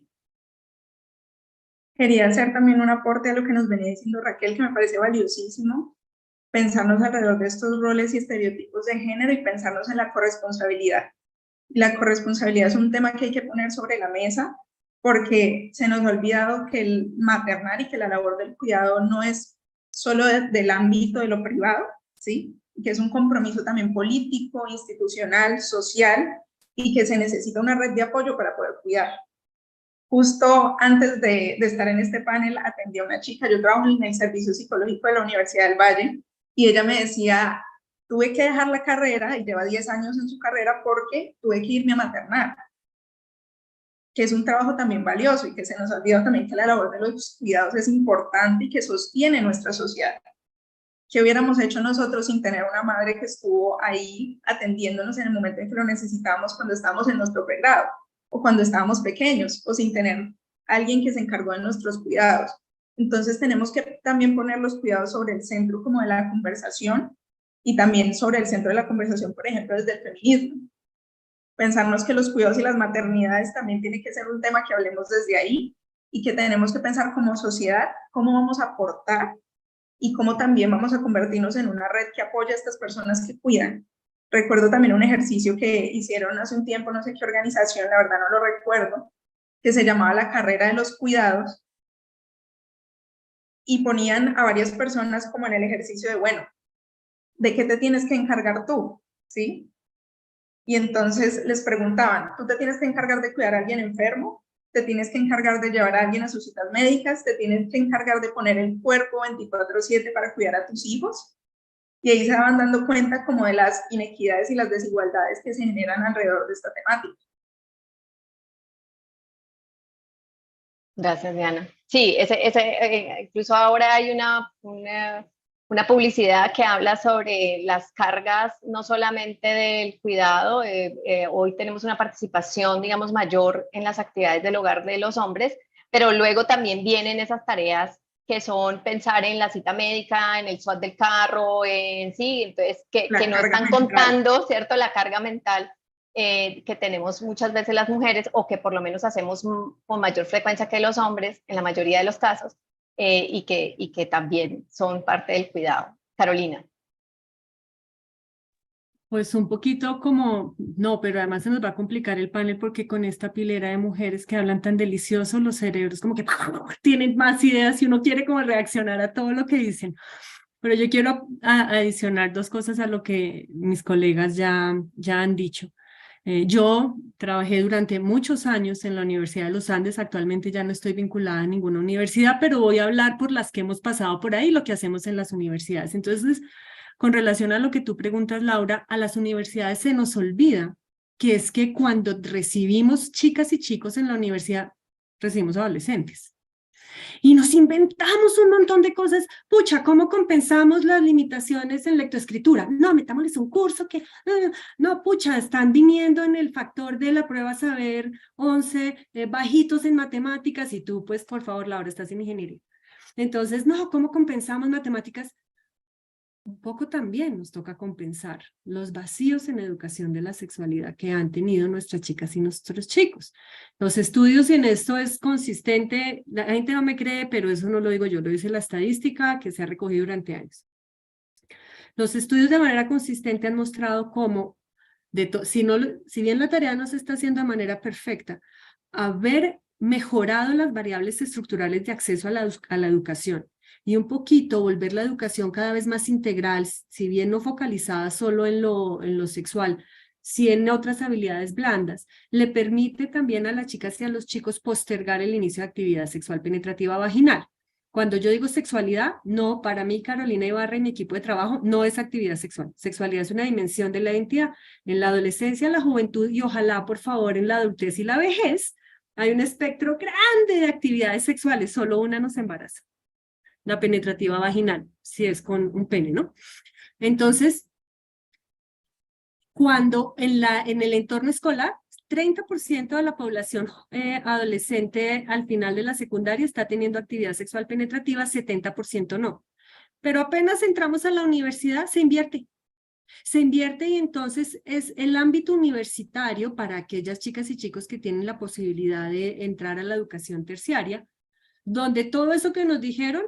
Quería hacer también un aporte a lo que nos venía diciendo Raquel, que me parece valiosísimo, pensarnos alrededor de estos roles y estereotipos de género y pensarnos en la corresponsabilidad. La corresponsabilidad es un tema que hay que poner sobre la mesa porque se nos ha olvidado que el maternar y que la labor del cuidado no es solo del ámbito de lo privado, ¿sí? Que es un compromiso también político, institucional, social y que se necesita una red de apoyo para poder cuidar. Justo antes de estar en este panel atendí a una chica, yo trabajo en el servicio psicológico de la Universidad del Valle y ella me decía, tuve que dejar la carrera y lleva 10 años en su carrera porque tuve que irme a maternar, que es un trabajo también valioso y que se nos ha olvidado también que la labor de los cuidados es importante y que sostiene nuestra sociedad. ¿Qué hubiéramos hecho nosotros sin tener una madre que estuvo ahí atendiéndonos en el momento en que lo necesitábamos cuando estábamos en nuestro pregrado o cuando estábamos pequeños o sin tener alguien que se encargó de nuestros cuidados? Entonces tenemos que también poner los cuidados sobre el centro como de la conversación y también sobre el centro de la conversación, por ejemplo, desde el feminismo. Pensarnos que los cuidados y las maternidades también tiene que ser un tema que hablemos desde ahí y que tenemos que pensar como sociedad cómo vamos a aportar y cómo también vamos a convertirnos en una red que apoya a estas personas que cuidan. Recuerdo también un ejercicio que hicieron hace un tiempo, no sé qué organización, la verdad no lo recuerdo, que se llamaba la carrera de los cuidados y ponían a varias personas como en el ejercicio de, bueno, ¿de qué te tienes que encargar tú? ¿Sí? Y entonces les preguntaban, ¿tú te tienes que encargar de cuidar a alguien enfermo? ¿Te tienes que encargar de llevar a alguien a sus citas médicas? ¿Te tienes que encargar de poner el cuerpo 24/7 para cuidar a tus hijos? Y ahí se van dando cuenta como de las inequidades y las desigualdades que se generan alrededor de esta temática. Gracias, Diana. Sí, incluso ahora hay una publicidad que habla sobre las cargas, no solamente del cuidado. Hoy tenemos una participación, digamos, mayor en las actividades del hogar de los hombres, pero luego también vienen esas tareas que son pensar en la cita médica, en el SWAT del carro, en sí, entonces que no están mental. contando, ¿cierto?, la carga mental que tenemos muchas veces las mujeres, o que por lo menos hacemos con mayor frecuencia que los hombres, en la mayoría de los casos, y que también son parte del cuidado. Carolina. Pues un poquito como, no, pero además se nos va a complicar el panel porque con esta pilera de mujeres que hablan tan delicioso, los cerebros como que tienen más ideas y uno quiere como reaccionar a todo lo que dicen. Pero yo quiero adicionar dos cosas a lo que mis colegas ya han dicho. Yo trabajé durante muchos años en la Universidad de los Andes, actualmente ya no estoy vinculada a ninguna universidad, pero voy a hablar por las que hemos pasado por ahí, lo que hacemos en las universidades. Entonces, con relación a lo que tú preguntas, Laura, a las universidades se nos olvida que es que cuando recibimos chicas y chicos en la universidad, recibimos adolescentes. Y nos inventamos un montón de cosas. Pucha, ¿cómo compensamos las limitaciones en lectoescritura? No, metámosles un curso que... no, pucha, están viniendo en el factor de la prueba saber 11, bajitos en matemáticas, y tú, pues, por favor, Laura, estás en ingeniería. Entonces, no, ¿cómo compensamos matemáticas? Un poco también nos toca compensar los vacíos en educación de la sexualidad que han tenido nuestras chicas y nuestros chicos. Los estudios en esto es consistente, la gente no me cree, pero eso no lo digo yo, lo dice la estadística que se ha recogido durante años. Los estudios de manera consistente han mostrado cómo, si bien la tarea no se está haciendo de manera perfecta, haber mejorado las variables estructurales de acceso a la educación y un poquito volver la educación cada vez más integral, si bien no focalizada solo en lo sexual, si en otras habilidades blandas, le permite también a las chicas y a los chicos postergar el inicio de actividad sexual penetrativa vaginal. Cuando yo digo sexualidad, no, para mí, Carolina Ibarra y mi equipo de trabajo, no es actividad sexual. Sexualidad es una dimensión de la identidad. En la adolescencia, la juventud y ojalá, por favor, en la adultez y la vejez, hay un espectro grande de actividades sexuales, solo una nos embaraza. La penetrativa vaginal, si es con un pene, ¿no? Entonces, cuando en el entorno escolar, 30% de la población adolescente al final de la secundaria está teniendo actividad sexual penetrativa, 70% no. Pero apenas entramos a la universidad, se invierte. Se invierte y entonces es el ámbito universitario para aquellas chicas y chicos que tienen la posibilidad de entrar a la educación terciaria, donde todo eso que nos dijeron,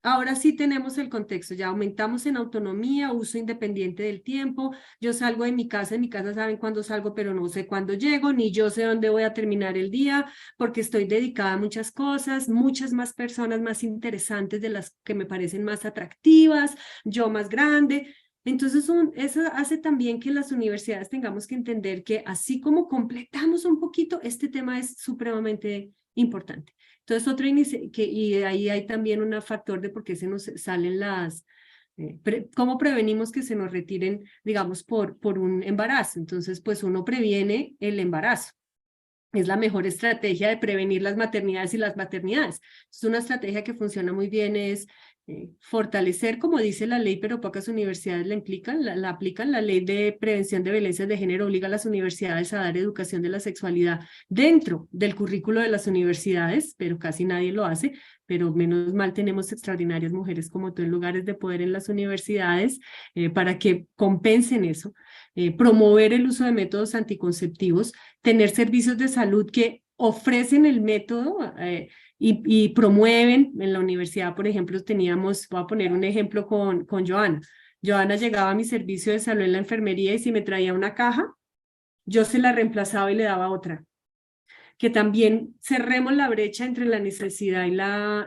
ahora sí tenemos el contexto, ya aumentamos en autonomía, uso independiente del tiempo, yo salgo de mi casa, en mi casa saben cuándo salgo, pero no sé cuándo llego, ni yo sé dónde voy a terminar el día, porque estoy dedicada a muchas cosas, muchas más personas más interesantes de las que me parecen más atractivas, yo más grande. Entonces, eso hace también que las universidades tengamos que entender que así como completamos un poquito, este tema es supremamente importante. Entonces, y ahí hay también un factor de por qué se nos salen cómo prevenimos que se nos retiren, digamos, por un embarazo. Entonces, pues uno previene el embarazo. Es la mejor estrategia de prevenir las maternidades y las maternidades. Es una estrategia que funciona muy bien, es fortalecer, como dice la ley, pero pocas universidades la aplican. La ley de prevención de violencias de género obliga a las universidades a dar educación de la sexualidad dentro del currículo de las universidades, pero casi nadie lo hace, pero menos mal tenemos extraordinarias mujeres como tú en lugares de poder en las universidades para que compensen eso. Promover el uso de métodos anticonceptivos, tener servicios de salud que ofrecen el método y promueven. En la universidad, por ejemplo, voy a poner un ejemplo con Joana. Joana llegaba a mi servicio de salud en la enfermería y si me traía una caja, yo se la reemplazaba y le daba otra. Que también cerremos la brecha entre la necesidad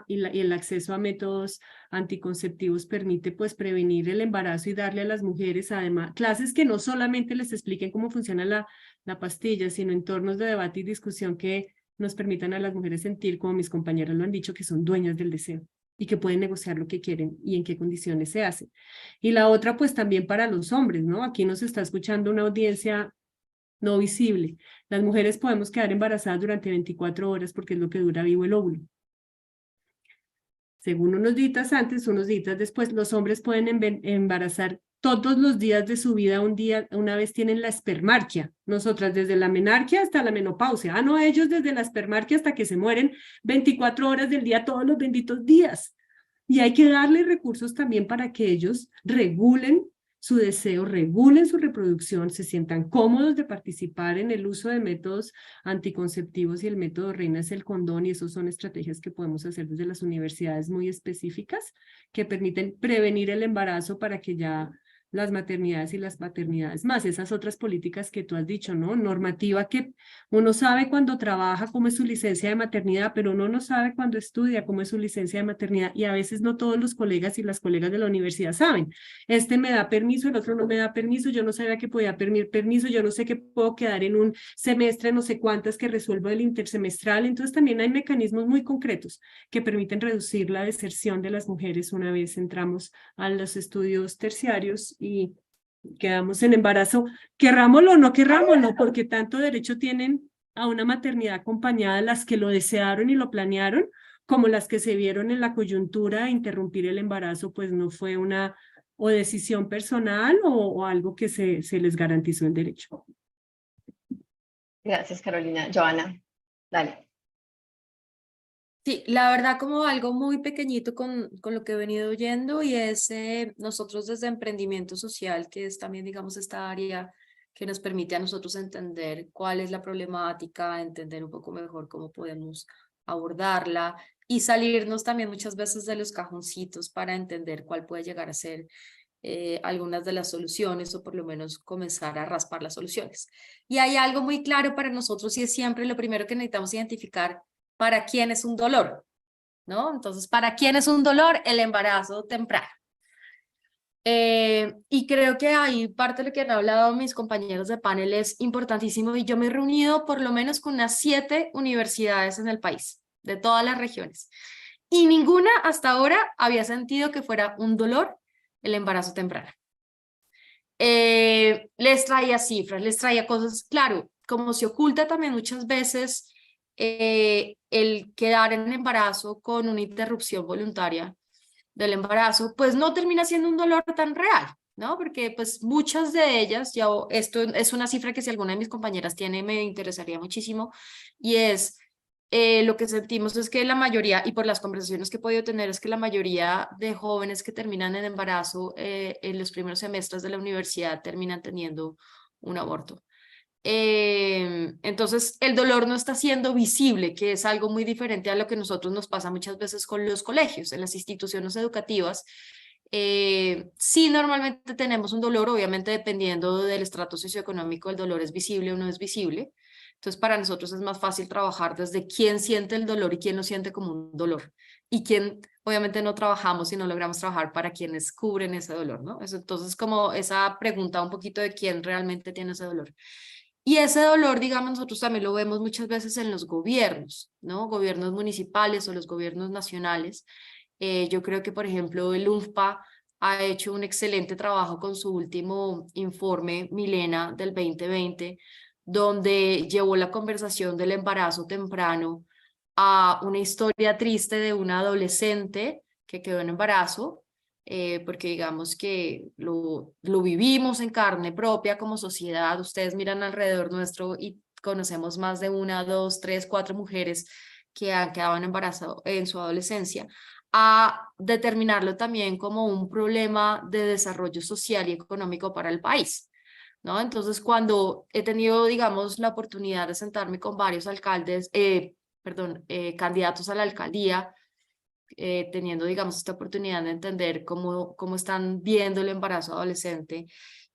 y el acceso a métodos anticonceptivos permite pues prevenir el embarazo y darle a las mujeres además clases que no solamente les expliquen cómo funciona la pastilla, sino entornos de debate y discusión que nos permitan a las mujeres sentir, como mis compañeras lo han dicho, que son dueñas del deseo y que pueden negociar lo que quieren y en qué condiciones se hace. Y la otra pues también para los hombres, ¿no? Aquí nos está escuchando una audiencia no visible. Las mujeres podemos quedar embarazadas durante 24 horas porque es lo que dura vivo el óvulo. Según unos días antes, unos días después, los hombres pueden embarazar todos los días de su vida, una vez tienen la espermarquia. Nosotras desde la menarquia hasta la menopausia. Ah, no, ellos desde la espermarquia hasta que se mueren 24 horas del día, todos los benditos días. Y hay que darles recursos también para que ellos regulen su deseo, regulen su reproducción, se sientan cómodos de participar en el uso de métodos anticonceptivos, y el método reina es el condón, y esas son estrategias que podemos hacer desde las universidades muy específicas que permiten prevenir el embarazo para que ya las maternidades y las paternidades, más esas otras políticas que tú has dicho, ¿no? Normativa que uno sabe cuando trabaja cómo es su licencia de maternidad, pero uno no sabe cuando estudia cómo es su licencia de maternidad, y a veces no todos los colegas y las colegas de la universidad saben. Este me da permiso, el otro no me da permiso, yo no sabía que podía pedir permiso, yo no sé que puedo quedar en un semestre, no sé cuántas que resuelvo el intersemestral. Entonces también hay mecanismos muy concretos que permiten reducir la deserción de las mujeres una vez entramos a los estudios terciarios y quedamos en embarazo, querrámoslo o no querrámoslo, porque tanto derecho tienen a una maternidad acompañada las que lo desearon y lo planearon, como las que se vieron en la coyuntura de interrumpir el embarazo, pues no fue una o decisión personal o algo que se les garantizó el derecho. Gracias, Carolina. Joana, dale. Sí, la verdad como algo muy pequeñito con lo que he venido oyendo, y es nosotros desde emprendimiento social, que es también, digamos, esta área que nos permite a nosotros entender cuál es la problemática, entender un poco mejor cómo podemos abordarla y salirnos también muchas veces de los cajoncitos para entender cuál puede llegar a ser algunas de las soluciones, o por lo menos comenzar a raspar las soluciones. Y hay algo muy claro para nosotros, y es siempre lo primero que necesitamos identificar: ¿para quién es un dolor? ¿No? Entonces, ¿para quién es un dolor? El embarazo temprano. Y creo que ahí parte de lo que han hablado mis compañeros de panel es importantísimo, y yo me he reunido por lo menos con unas 7 universidades en el país, de todas las regiones, y ninguna hasta ahora había sentido que fuera un dolor el embarazo temprano. Les traía cifras, les traía cosas, claro, como se oculta también muchas veces el quedar en embarazo con una interrupción voluntaria del embarazo, pues no termina siendo un dolor tan real, ¿no? Porque pues muchas de ellas, ya esto es una cifra que si alguna de mis compañeras tiene me interesaría muchísimo, y es lo que sentimos es que la mayoría, y por las conversaciones que he podido tener, es que la mayoría de jóvenes que terminan en embarazo en los primeros semestres de la universidad terminan teniendo un aborto. Entonces el dolor no está siendo visible, que es algo muy diferente a lo que nosotros nos pasa muchas veces con los colegios, en las instituciones educativas. Sí, normalmente tenemos un dolor, obviamente dependiendo del estrato socioeconómico, el dolor es visible o no es visible. Entonces para nosotros es más fácil trabajar desde quién siente el dolor y quién lo siente como un dolor, y quién obviamente no trabajamos y no logramos trabajar para quienes cubren ese dolor, ¿no? Entonces como esa pregunta un poquito de quién realmente tiene ese dolor. Y ese dolor, digamos, nosotros también lo vemos muchas veces en los gobiernos, ¿no? Gobiernos municipales o los gobiernos nacionales. Yo creo que, por ejemplo, el UNFPA ha hecho un excelente trabajo con su último informe Milena del 2020, donde llevó la conversación del embarazo temprano a una historia triste de una adolescente que quedó en embarazo, porque digamos que lo vivimos en carne propia como sociedad. Ustedes miran alrededor nuestro y conocemos más de 1, 2, 3, 4 mujeres que han quedado embarazadas en su adolescencia, a determinarlo también como un problema de desarrollo social y económico para el país, ¿no? Entonces, cuando he tenido, digamos, la oportunidad de sentarme con varios alcaldes, candidatos a la alcaldía, teniendo, digamos, esta oportunidad de entender cómo están viendo el embarazo adolescente.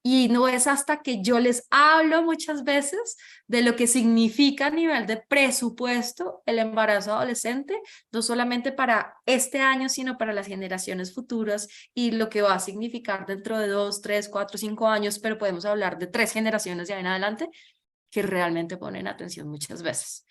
Y no es hasta que yo les hablo muchas veces de lo que significa a nivel de presupuesto el embarazo adolescente, no solamente para este año, sino para las generaciones futuras, y lo que va a significar dentro de 2, 3, 4, 5 años, pero podemos hablar de 3 generaciones de ahí en adelante, que realmente ponen atención muchas veces.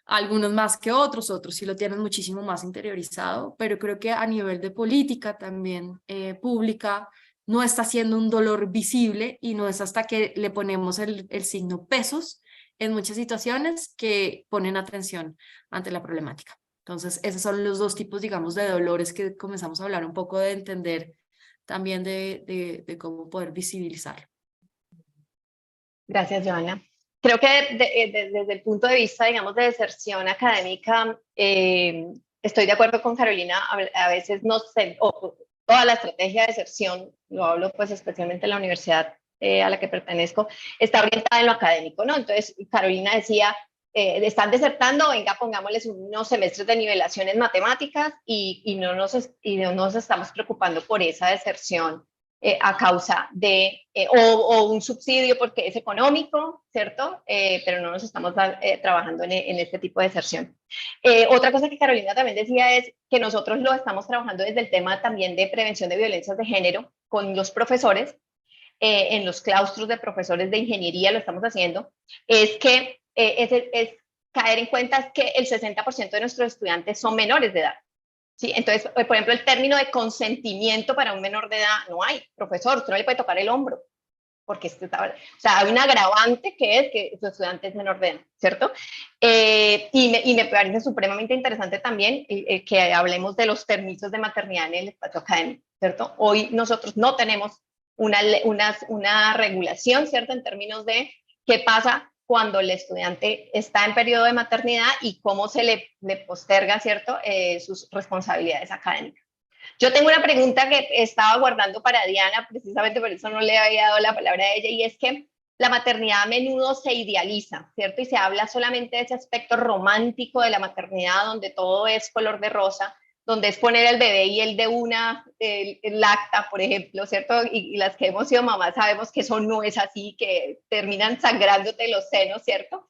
Algunos más que otros sí lo tienen muchísimo más interiorizado, pero creo que a nivel de política también pública no está siendo un dolor visible, y no es hasta que le ponemos el signo pesos en muchas situaciones que ponen atención ante la problemática. Entonces, esos son los dos tipos, digamos, de dolores que comenzamos a hablar un poco de entender también de cómo poder visibilizar. Gracias, Joana. Creo que desde el punto de vista, digamos, de deserción académica, estoy de acuerdo con Carolina. A veces no sé, toda la estrategia de deserción, lo hablo pues especialmente en la universidad a la que pertenezco, está orientada en lo académico, ¿no? Entonces, Carolina decía, están desertando, venga, pongámosles unos semestres de nivelación en matemáticas y no nos estamos preocupando por esa deserción a causa de, o un subsidio porque es económico, ¿cierto? Pero no nos estamos trabajando en este tipo de deserción. Otra cosa que Carolina también decía es que nosotros lo estamos trabajando desde el tema también de prevención de violencias de género con los profesores, en los claustros de profesores de ingeniería lo estamos haciendo, es que es caer en cuenta que el 60% de nuestros estudiantes son menores de edad. ¿Sí? Entonces, por ejemplo, el término de consentimiento para un menor de edad no hay. Profesor, usted no le puede tocar el hombro, porque o sea, hay un agravante que es que su estudiante es menor de edad, ¿cierto? Y me parece supremamente interesante también que hablemos de los permisos de maternidad en el espacio académico, ¿cierto? Hoy nosotros no tenemos una regulación, ¿cierto? En términos de qué pasa cuando el estudiante está en periodo de maternidad y cómo se le posterga, ¿cierto?, sus responsabilidades académicas. Yo tengo una pregunta que estaba guardando para Diana, precisamente por eso no le había dado la palabra a ella, y es que la maternidad a menudo se idealiza, ¿cierto? Y se habla solamente de ese aspecto romántico de la maternidad, donde todo es color de rosa, donde es poner el bebé y el de el lacta, por ejemplo, ¿cierto? Y las que hemos sido mamás sabemos que eso no es así, que terminan sangrándote los senos, ¿cierto?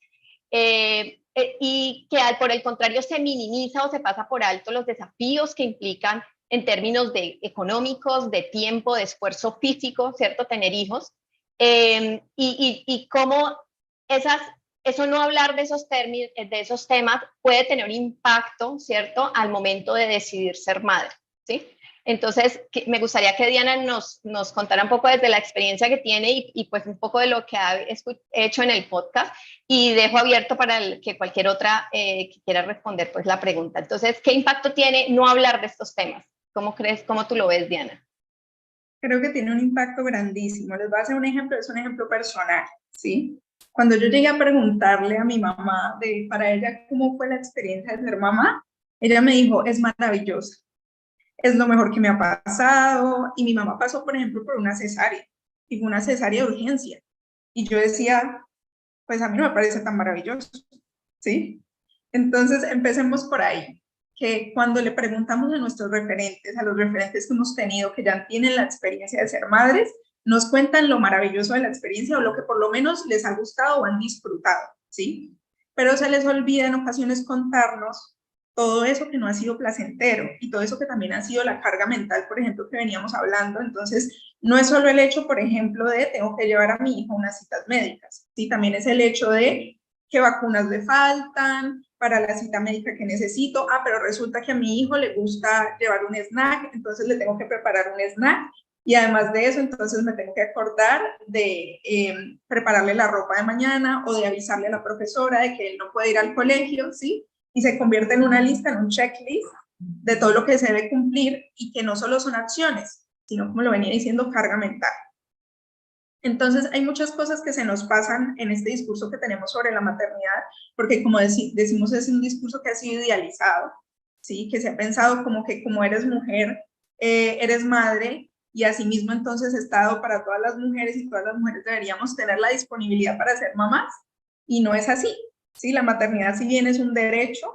Y que por el contrario se minimiza o se pasa por alto los desafíos que implican en términos de económicos, de tiempo, de esfuerzo físico, ¿cierto? Tener hijos. Y cómo eso no hablar de esos temas puede tener un impacto, ¿cierto? Al momento de decidir ser madre, ¿sí? Entonces, me gustaría que Diana nos contara un poco desde la experiencia que tiene y pues un poco de lo que ha hecho en el podcast, y dejo abierto para que cualquier otra que quiera responder pues la pregunta. Entonces, ¿qué impacto tiene no hablar de estos temas? ¿Cómo tú lo ves, Diana? Creo que tiene un impacto grandísimo. Les voy a hacer un ejemplo, es un ejemplo personal, ¿sí? Cuando yo llegué a preguntarle a mi mamá para ella cómo fue la experiencia de ser mamá, ella me dijo, es maravillosa, es lo mejor que me ha pasado. Y mi mamá pasó, por ejemplo, por una cesárea, y fue una cesárea de urgencia. Y yo decía, pues a mí no me parece tan maravilloso, ¿sí? Entonces, empecemos por ahí, que cuando le preguntamos a nuestros referentes, a los referentes que hemos tenido, que ya tienen la experiencia de ser madres, nos cuentan lo maravilloso de la experiencia o lo que por lo menos les ha gustado o han disfrutado, ¿sí? Pero se les olvida en ocasiones contarnos todo eso que no ha sido placentero y todo eso que también ha sido la carga mental, por ejemplo, que veníamos hablando. Entonces, no es solo el hecho, por ejemplo, de tengo que llevar a mi hijo a unas citas médicas, ¿sí? También es el hecho de qué vacunas le faltan para la cita médica que necesito. Pero resulta que a mi hijo le gusta llevar un snack, entonces le tengo que preparar un snack. Y además de eso, entonces me tengo que acordar de prepararle la ropa de mañana o de avisarle a la profesora de que él no puede ir al colegio, ¿sí? Y se convierte en una lista, en un checklist de todo lo que se debe cumplir y que no solo son acciones, sino, como lo venía diciendo, carga mental. Entonces, hay muchas cosas que se nos pasan en este discurso que tenemos sobre la maternidad, porque como decimos, es un discurso que ha sido idealizado, ¿sí? Que se ha pensado como que como eres mujer, eres madre, y asimismo entonces está dado para todas las mujeres, y todas las mujeres deberíamos tener la disponibilidad para ser mamás, y no es así, ¿sí? La maternidad, si bien es un derecho,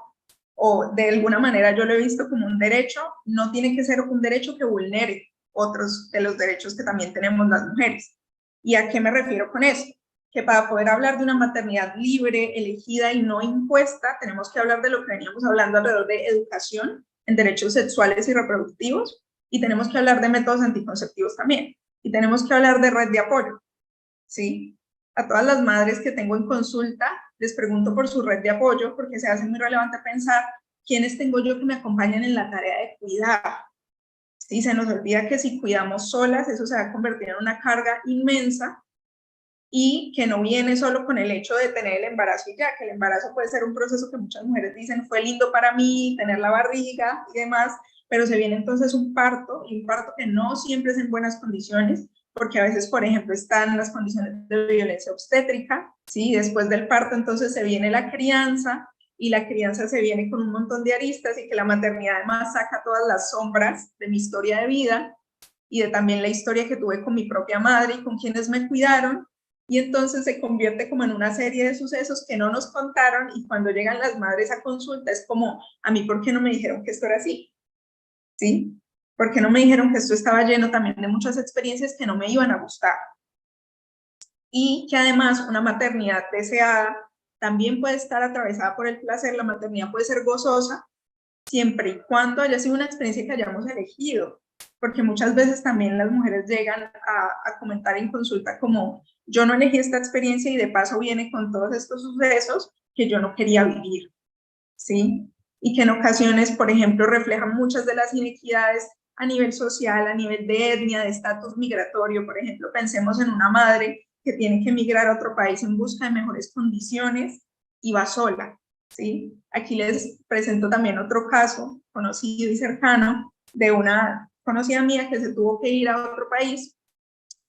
o de alguna manera yo lo he visto como un derecho, no tiene que ser un derecho que vulnere otros de los derechos que también tenemos las mujeres. ¿Y a qué me refiero con eso? Que para poder hablar de una maternidad libre, elegida y no impuesta, tenemos que hablar de lo que veníamos hablando alrededor de educación en derechos sexuales y reproductivos, y tenemos que hablar de métodos anticonceptivos también, y tenemos que hablar de red de apoyo, ¿sí? A todas las madres que tengo en consulta, les pregunto por su red de apoyo, porque se hace muy relevante pensar quiénes tengo yo que me acompañan en la tarea de cuidar. Sí, se nos olvida que si cuidamos solas, eso se va a convertir en una carga inmensa, y que no viene solo con el hecho de tener el embarazo y ya, que el embarazo puede ser un proceso que muchas mujeres dicen fue lindo para mí, tener la barriga y demás, pero se viene entonces un parto, y un parto que no siempre es en buenas condiciones, porque a veces, por ejemplo, están las condiciones de violencia obstétrica, ¿sí? Después del parto entonces se viene la crianza, y la crianza se viene con un montón de aristas, y que la maternidad además saca todas las sombras de mi historia de vida, y de también la historia que tuve con mi propia madre y con quienes me cuidaron, y entonces se convierte como en una serie de sucesos que no nos contaron, y cuando llegan las madres a consulta es como, a mí, ¿por qué no me dijeron que esto era así? ¿Sí? ¿Por qué no me dijeron que esto estaba lleno también de muchas experiencias que no me iban a gustar? Y que además una maternidad deseada también puede estar atravesada por el placer, la maternidad puede ser gozosa, siempre y cuando haya sido una experiencia que hayamos elegido, porque muchas veces también las mujeres llegan a comentar en consulta como, yo no elegí esta experiencia y de paso viene con todos estos sucesos que yo no quería vivir, ¿sí? Y que en ocasiones, por ejemplo, reflejan muchas de las inequidades a nivel social, a nivel de etnia, de estatus migratorio. Por ejemplo, pensemos en una madre que tiene que emigrar a otro país en busca de mejores condiciones y va sola, ¿sí? Aquí les presento también otro caso conocido y cercano de una conocida mía que se tuvo que ir a otro país,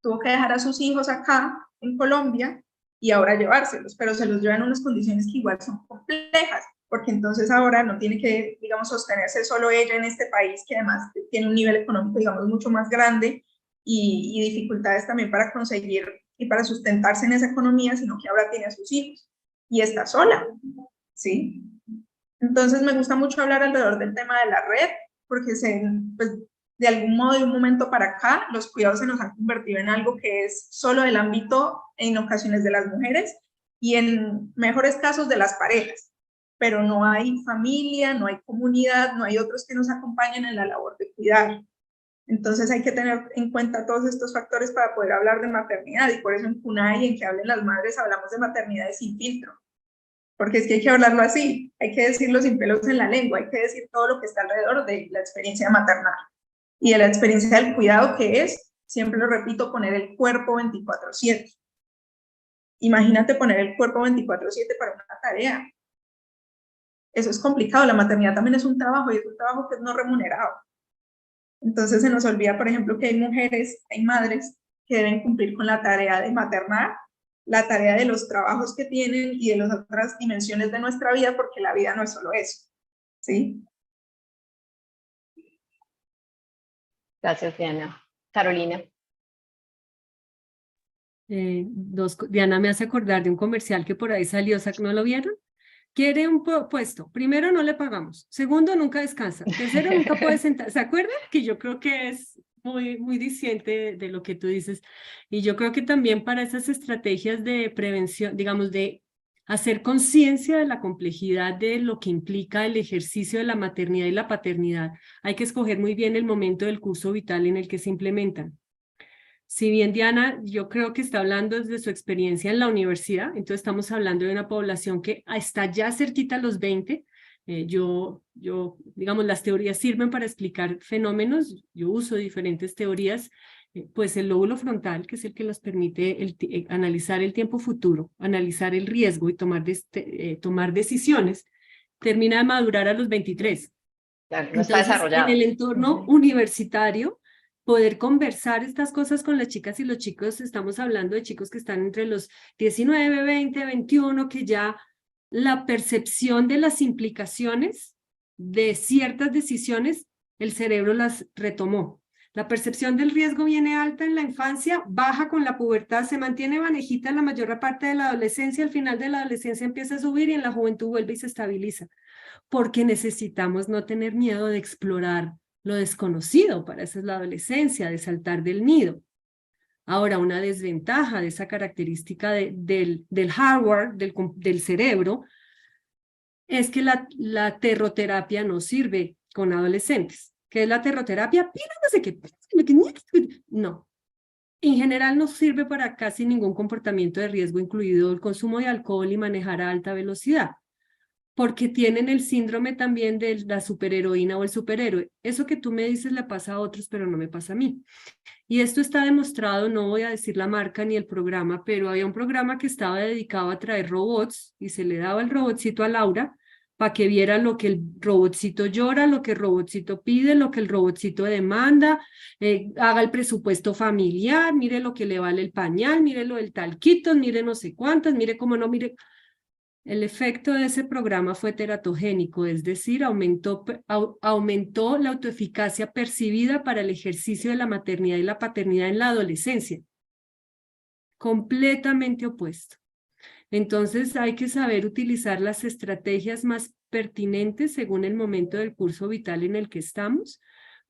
tuvo que dejar a sus hijos acá en Colombia y ahora llevárselos, pero se los lleva en unas condiciones que igual son complejas, porque entonces ahora no tiene que, digamos, sostenerse solo ella en este país, que además tiene un nivel económico, digamos, mucho más grande y dificultades también para conseguir y para sustentarse en esa economía, sino que ahora tiene a sus hijos y está sola, ¿sí? Entonces me gusta mucho hablar alrededor del tema de la red, porque pues, de algún modo, de un momento para acá, los cuidados se nos han convertido en algo que es solo del ámbito, en ocasiones, de las mujeres y en mejores casos de las parejas, pero no hay familia, no hay comunidad, no hay otros que nos acompañen en la labor de cuidar. Entonces hay que tener en cuenta todos estos factores para poder hablar de maternidad, y por eso en CUNAI, en Que Hablen las Madres, hablamos de maternidades sin filtro, porque es que hay que hablarlo así, hay que decirlo sin pelos en la lengua, hay que decir todo lo que está alrededor de la experiencia maternal y de la experiencia del cuidado, que es, siempre lo repito, poner el cuerpo 24/7. Imagínate poner el cuerpo 24/7 para una tarea. Eso es complicado. La maternidad también es un trabajo, y es un trabajo que es no remunerado. Entonces se nos olvida, por ejemplo, que hay mujeres, hay madres que deben cumplir con la tarea de maternar, la tarea de los trabajos que tienen y de las otras dimensiones de nuestra vida, porque la vida no es solo eso, ¿sí? Gracias, Diana. Carolina. Diana me hace acordar de un comercial que por ahí salió, ¿no lo vieron? Quiere un puesto. Primero, no le pagamos. Segundo, nunca descansa. Tercero, nunca puede sentar. ¿Se acuerdan? Que yo creo que es muy diciente de lo que tú dices. Y yo creo que también para esas estrategias de prevención, digamos, de hacer conciencia de la complejidad de lo que implica el ejercicio de la maternidad y la paternidad, hay que escoger muy bien el momento del curso vital en el que se implementan. Si bien Diana, yo creo que está hablando desde su experiencia en la universidad, entonces estamos hablando de una población que está ya cerquita a los 20. Digamos, las teorías sirven para explicar fenómenos. Yo uso diferentes teorías, pues el lóbulo frontal, que es el que nos permite analizar el tiempo futuro, analizar el riesgo y tomar decisiones, termina de madurar a los 23. Claro, no Entonces, está desarrollado. en el entorno universitario, poder conversar estas cosas con las chicas y los chicos, estamos hablando de chicos que están entre los 19, 20, 21, que ya la percepción de las implicaciones de ciertas decisiones, el cerebro las retomó. La percepción del riesgo viene alta en la infancia, baja con la pubertad, se mantiene banejita en la mayor parte de la adolescencia, al final de la adolescencia empieza a subir y en la juventud vuelve y se estabiliza, porque necesitamos no tener miedo de explorar lo desconocido, para eso es la adolescencia, de saltar del nido. Ahora, una desventaja de esa característica del hardware, del cerebro, es que la terroterapia no sirve con adolescentes. ¿Qué es la terroterapia? No. En general no sirve para casi ningún comportamiento de riesgo, incluido el consumo de alcohol y manejar a alta velocidad. porque tienen el síndrome también de la superheroína o el superhéroe. Eso que tú me dices le pasa a otros, pero no me pasa a mí. Y esto está demostrado, no voy a decir la marca ni el programa, pero había un programa que estaba dedicado a traer robots y se le daba el robotcito a Laura para que viera lo que el robotcito llora, lo que el robotcito pide, lo que el robotcito demanda, haga el presupuesto familiar, mire lo que le vale el pañal, mire lo del talquito, mire no sé cuántas, mire cómo no, mire. El efecto de ese programa fue teratogénico, es decir, aumentó la autoeficacia percibida para el ejercicio de la maternidad y la paternidad en la adolescencia. Completamente opuesto. Entonces hay que saber utilizar las estrategias más pertinentes según el momento del curso vital en el que estamos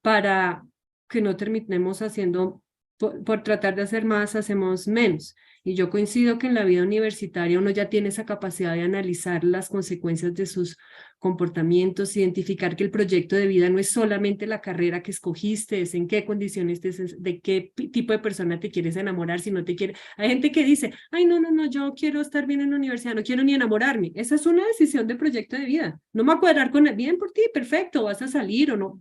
para que no terminemos haciendo, por tratar de hacer más, hacemos menos. Y yo coincido que en la vida universitaria uno ya tiene esa capacidad de analizar las consecuencias de sus comportamientos, identificar que el proyecto de vida no es solamente la carrera que escogiste, es en qué condiciones, de qué tipo de persona te quieres enamorar, si no te quiere. Hay gente que dice, ay, no, yo quiero estar bien en la universidad, no quiero ni enamorarme. Esa es una decisión de proyecto de vida. No me voy a cuadrar con él, bien por ti, perfecto, vas a salir o no.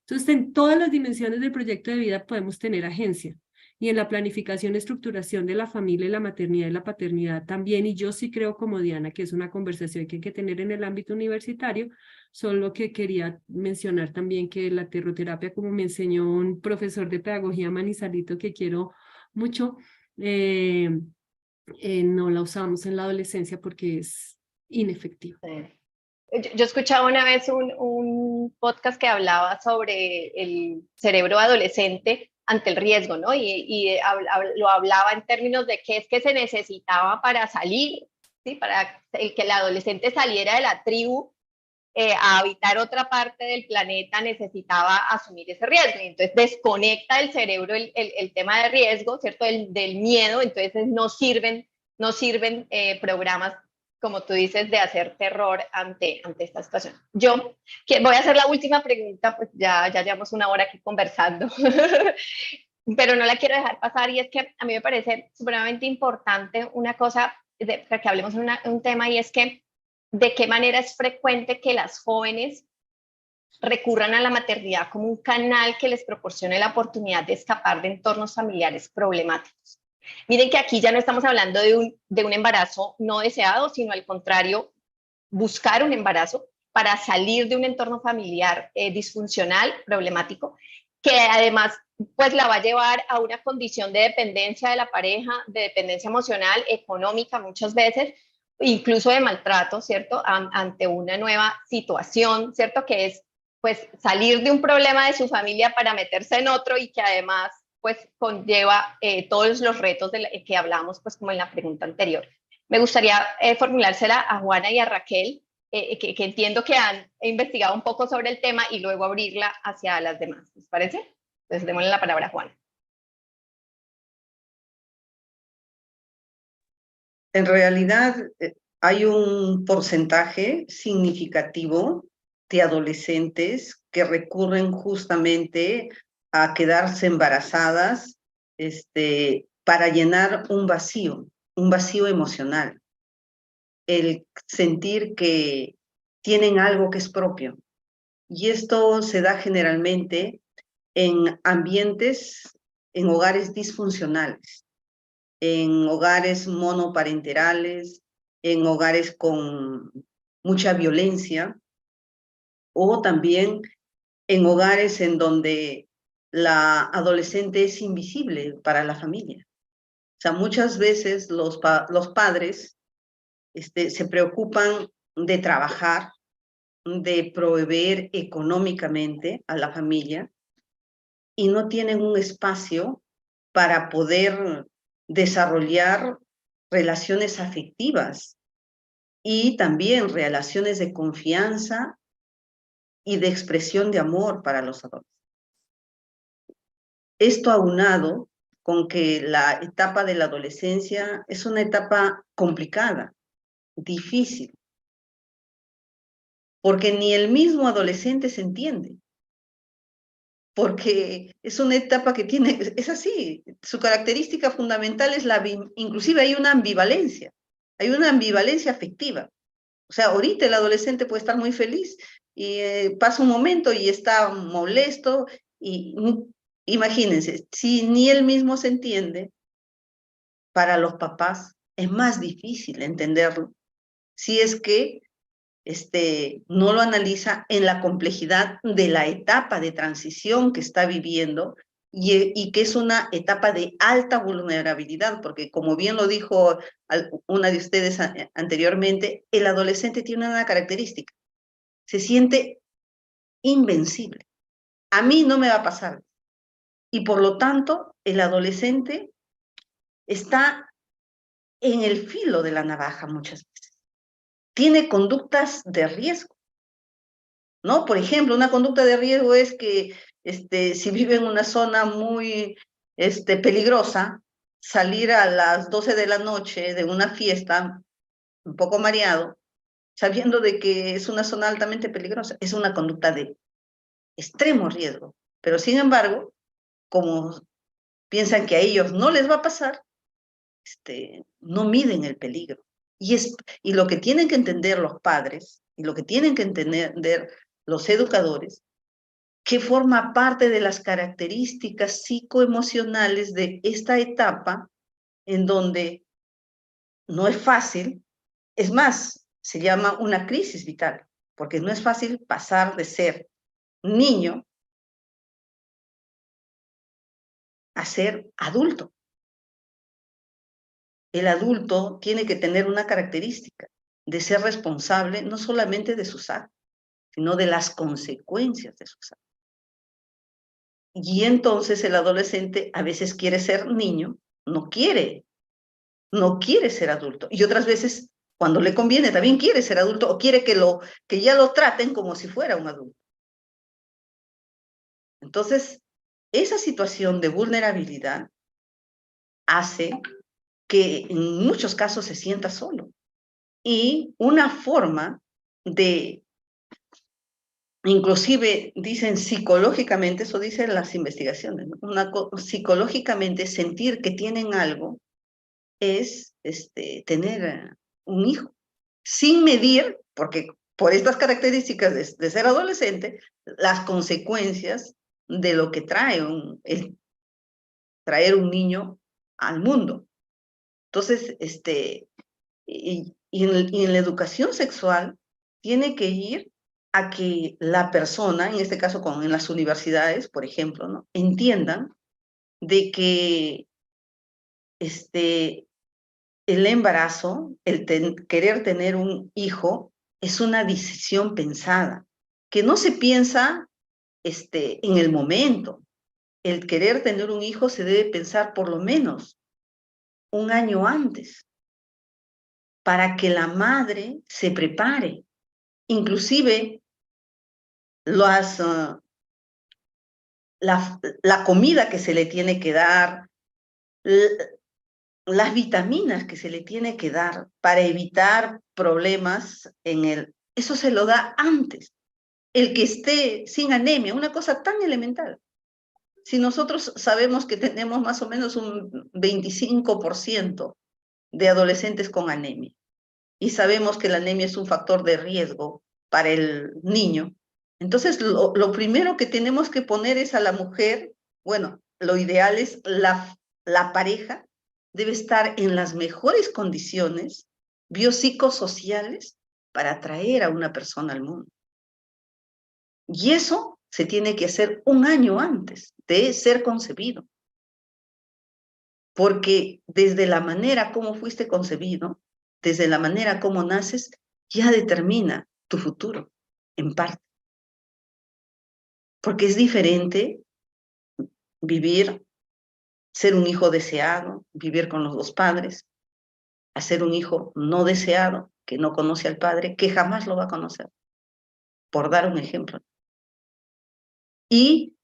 Entonces, en todas las dimensiones del proyecto de vida podemos tener agencia. Y en la planificación y estructuración de la familia y la maternidad y la paternidad también, y yo sí creo como Diana que es una conversación que hay que tener en el ámbito universitario, solo que quería mencionar también que la terroterapia, como me enseñó un profesor de pedagogía Manizalito que quiero mucho, no la usamos en la adolescencia porque es inefectiva. Yo escuchaba una vez un podcast que hablaba sobre el cerebro adolescente ante el riesgo, ¿no? Y lo hablaba en términos de qué es que se necesitaba para salir, ¿sí? Para que el adolescente saliera de la tribu a habitar otra parte del planeta, necesitaba asumir ese riesgo. Y entonces desconecta del cerebro el tema de riesgo, ¿cierto? Del miedo, entonces no sirven programas, como tú dices, de hacer terror ante esta situación. Yo voy a hacer la última pregunta, pues ya llevamos una hora aquí conversando, pero no la quiero dejar pasar, y es que a mí me parece supremamente importante una cosa, que hablemos de un tema, y es que de qué manera es frecuente que las jóvenes recurran a la maternidad como un canal que les proporcione la oportunidad de escapar de entornos familiares problemáticos. Miren que aquí ya no estamos hablando de un embarazo no deseado, sino al contrario, buscar un embarazo para salir de un entorno familiar disfuncional, problemático, que además pues la va a llevar a una condición de dependencia de la pareja, de dependencia emocional, económica muchas veces, incluso de maltrato, ¿cierto? Ante una nueva situación, ¿cierto? Que es pues salir de un problema de su familia para meterse en otro, y que además pues conlleva todos los retos que hablamos pues como en la pregunta anterior. Me gustaría formulársela a Juana y a Raquel, que entiendo que han investigado un poco sobre el tema, y luego abrirla hacia las demás. ¿Les parece? Entonces démosle la palabra a Juana. En realidad, hay un porcentaje significativo de adolescentes que recurren justamente a quedarse embarazadas para llenar un vacío emocional. El sentir que tienen algo que es propio. Y esto se da generalmente en ambientes, en hogares disfuncionales, en hogares monoparenterales, en hogares con mucha violencia, o también en hogares en donde la adolescente es invisible para la familia. O sea, muchas veces los padres se preocupan de trabajar, de proveer económicamente a la familia, y no tienen un espacio para poder desarrollar relaciones afectivas y también relaciones de confianza y de expresión de amor para los adolescentes. Esto aunado con que la etapa de la adolescencia es una etapa complicada, difícil, porque ni el mismo adolescente se entiende, porque es una etapa que es así, su característica fundamental es inclusive hay una ambivalencia afectiva. O sea, ahorita el adolescente puede estar muy feliz y pasa un momento y está molesto y imagínense, si ni él mismo se entiende, para los papás es más difícil entenderlo si es que no lo analiza en la complejidad de la etapa de transición que está viviendo y que es una etapa de alta vulnerabilidad, porque como bien lo dijo una de ustedes anteriormente, el adolescente tiene una característica, se siente invencible. A mí no me va a pasar. Y por lo tanto, el adolescente está en el filo de la navaja muchas veces. Tiene conductas de riesgo, ¿no? Por ejemplo, una conducta de riesgo es que si vive en una zona muy peligrosa, salir a las 12 de la noche de una fiesta, un poco mareado, sabiendo de que es una zona altamente peligrosa, es una conducta de extremo riesgo. Pero sin embargo, como piensan que a ellos no les va a pasar, no miden el peligro. Y lo que tienen que entender los padres y lo que tienen que entender los educadores, que forma parte de las características psicoemocionales de esta etapa en donde no es fácil, es más, se llama una crisis vital, porque no es fácil pasar de ser niño a ser adulto. El adulto tiene que tener una característica de ser responsable no solamente de sus actos, sino de las consecuencias de sus actos. Y entonces el adolescente a veces quiere ser niño, no quiere ser adulto. Y otras veces, cuando le conviene, también quiere ser adulto o quiere que ya lo traten como si fuera un adulto. Entonces, esa situación de vulnerabilidad hace que en muchos casos se sienta solo. Y una forma de, inclusive dicen psicológicamente, eso dicen las investigaciones, ¿no? Psicológicamente sentir que tienen algo es tener un hijo, sin medir, porque por estas características de ser adolescente, las consecuencias de lo que trae traer un niño al mundo. Entonces, y en la educación sexual tiene que ir a que la persona, en este caso en las universidades, por ejemplo, ¿no?, entiendan de que el embarazo, querer tener un hijo, es una decisión pensada, que no se piensa en el momento. El querer tener un hijo se debe pensar por lo menos un año antes, para que la madre se prepare. Inclusive, la comida que se le tiene que dar, las vitaminas que se le tiene que dar para evitar problemas eso se lo da antes. El que esté sin anemia, una cosa tan elemental. Si nosotros sabemos que tenemos más o menos un 25% de adolescentes con anemia, y sabemos que la anemia es un factor de riesgo para el niño, entonces lo primero que tenemos que poner es a la mujer, bueno, lo ideal es la pareja, debe estar en las mejores condiciones biopsicosociales para traer a una persona al mundo. Y eso se tiene que hacer un año antes de ser concebido. Porque desde la manera como fuiste concebido, desde la manera como naces, ya determina tu futuro, en parte. Porque es diferente ser un hijo deseado, vivir con los dos padres, a ser un hijo no deseado, que no conoce al padre, que jamás lo va a conocer, por dar un ejemplo. ¿Y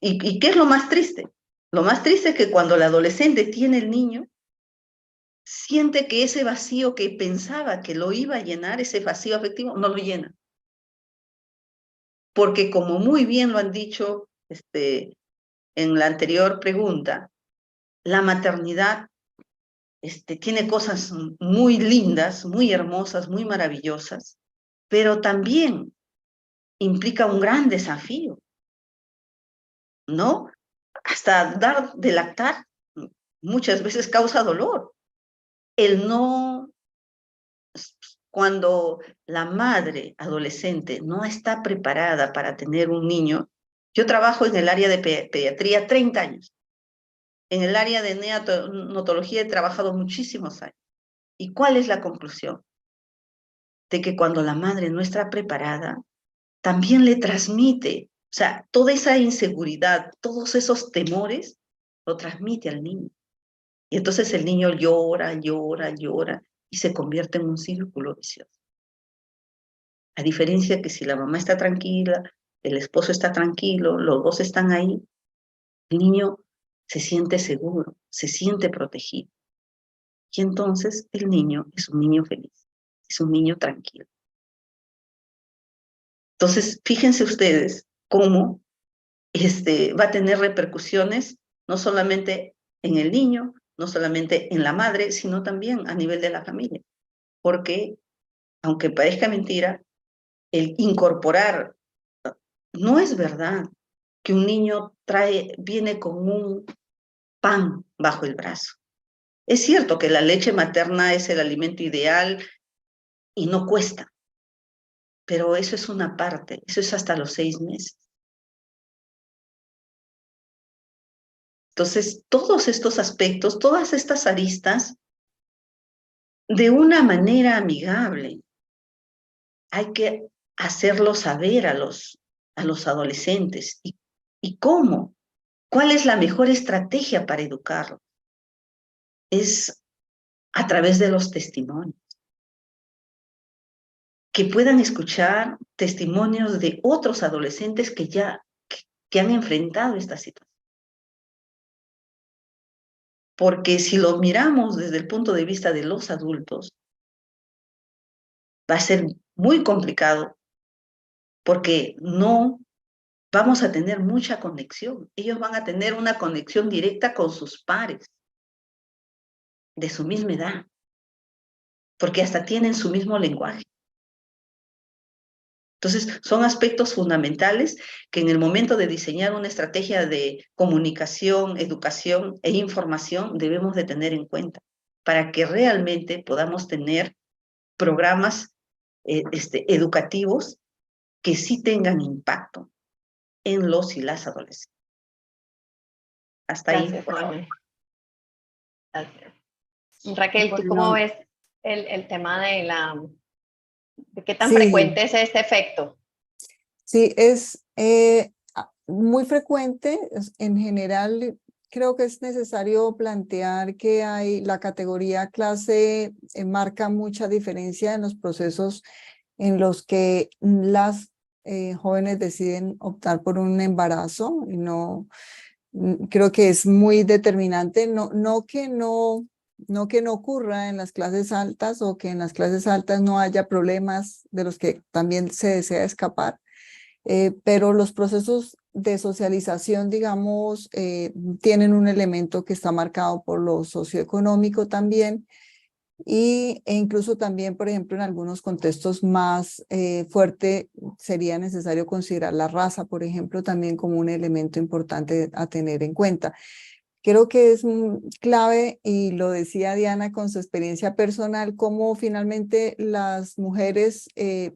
qué es lo más triste? Lo más triste es que cuando el adolescente tiene el niño, siente que ese vacío que pensaba que lo iba a llenar, ese vacío afectivo, no lo llena. Porque como muy bien lo han dicho en la anterior pregunta, la maternidad tiene cosas muy lindas, muy hermosas, muy maravillosas, pero también implica un gran desafío, ¿no? Hasta dar de lactar muchas veces causa dolor. El no, cuando la madre adolescente no está preparada para tener un niño, yo trabajo en el área de pediatría 30 años. En el área de neonatología he trabajado muchísimos años. ¿Y cuál es la conclusión? De que cuando la madre no está preparada, también le transmite, o sea, toda esa inseguridad, todos esos temores, lo transmite al niño. Y entonces el niño llora, llora, llora, y se convierte en un círculo vicioso. A diferencia que si la mamá está tranquila, el esposo está tranquilo, los dos están ahí, el niño se siente seguro, se siente protegido. Y entonces el niño es un niño feliz, es un niño tranquilo. Entonces, fíjense ustedes cómo va a tener repercusiones no solamente en el niño, no solamente en la madre, sino también a nivel de la familia. Porque, aunque parezca mentira, el incorporar, no es verdad que un niño viene con un pan bajo el brazo. Es cierto que la leche materna es el alimento ideal y no cuesta, pero eso es una parte, eso es hasta los 6 meses. Entonces, todos estos aspectos, todas estas aristas, de una manera amigable, hay que hacerlo saber a los adolescentes. ¿Y cómo? ¿Cuál es la mejor estrategia para educarlos? Es a través de los testimonios. Que puedan escuchar testimonios de otros adolescentes que han enfrentado esta situación. Porque si lo miramos desde el punto de vista de los adultos, va a ser muy complicado porque no vamos a tener mucha conexión. Ellos van a tener una conexión directa con sus pares de su misma edad, porque hasta tienen su mismo lenguaje. Entonces, son aspectos fundamentales que en el momento de diseñar una estrategia de comunicación, educación e información debemos de tener en cuenta para que realmente podamos tener programas educativos que sí tengan impacto en los y las adolescentes. Hasta Gracias, ahí. Manuel. Gracias. Raquel, ¿tú cómo ves el tema de qué tan frecuente es este efecto? Sí, es muy frecuente. En general, creo que es necesario plantear que la categoría clase marca mucha diferencia en los procesos en los que las jóvenes deciden optar por un embarazo. Y no, creo que es muy determinante, no que no ocurra en las clases altas o que en las clases altas no haya problemas de los que también se desea escapar, pero los procesos de socialización, digamos, tienen un elemento que está marcado por lo socioeconómico también, e incluso también, por ejemplo, en algunos contextos más fuerte sería necesario considerar la raza, por ejemplo, también como un elemento importante a tener en cuenta. Creo que es clave, y lo decía Diana con su experiencia personal, cómo finalmente las mujeres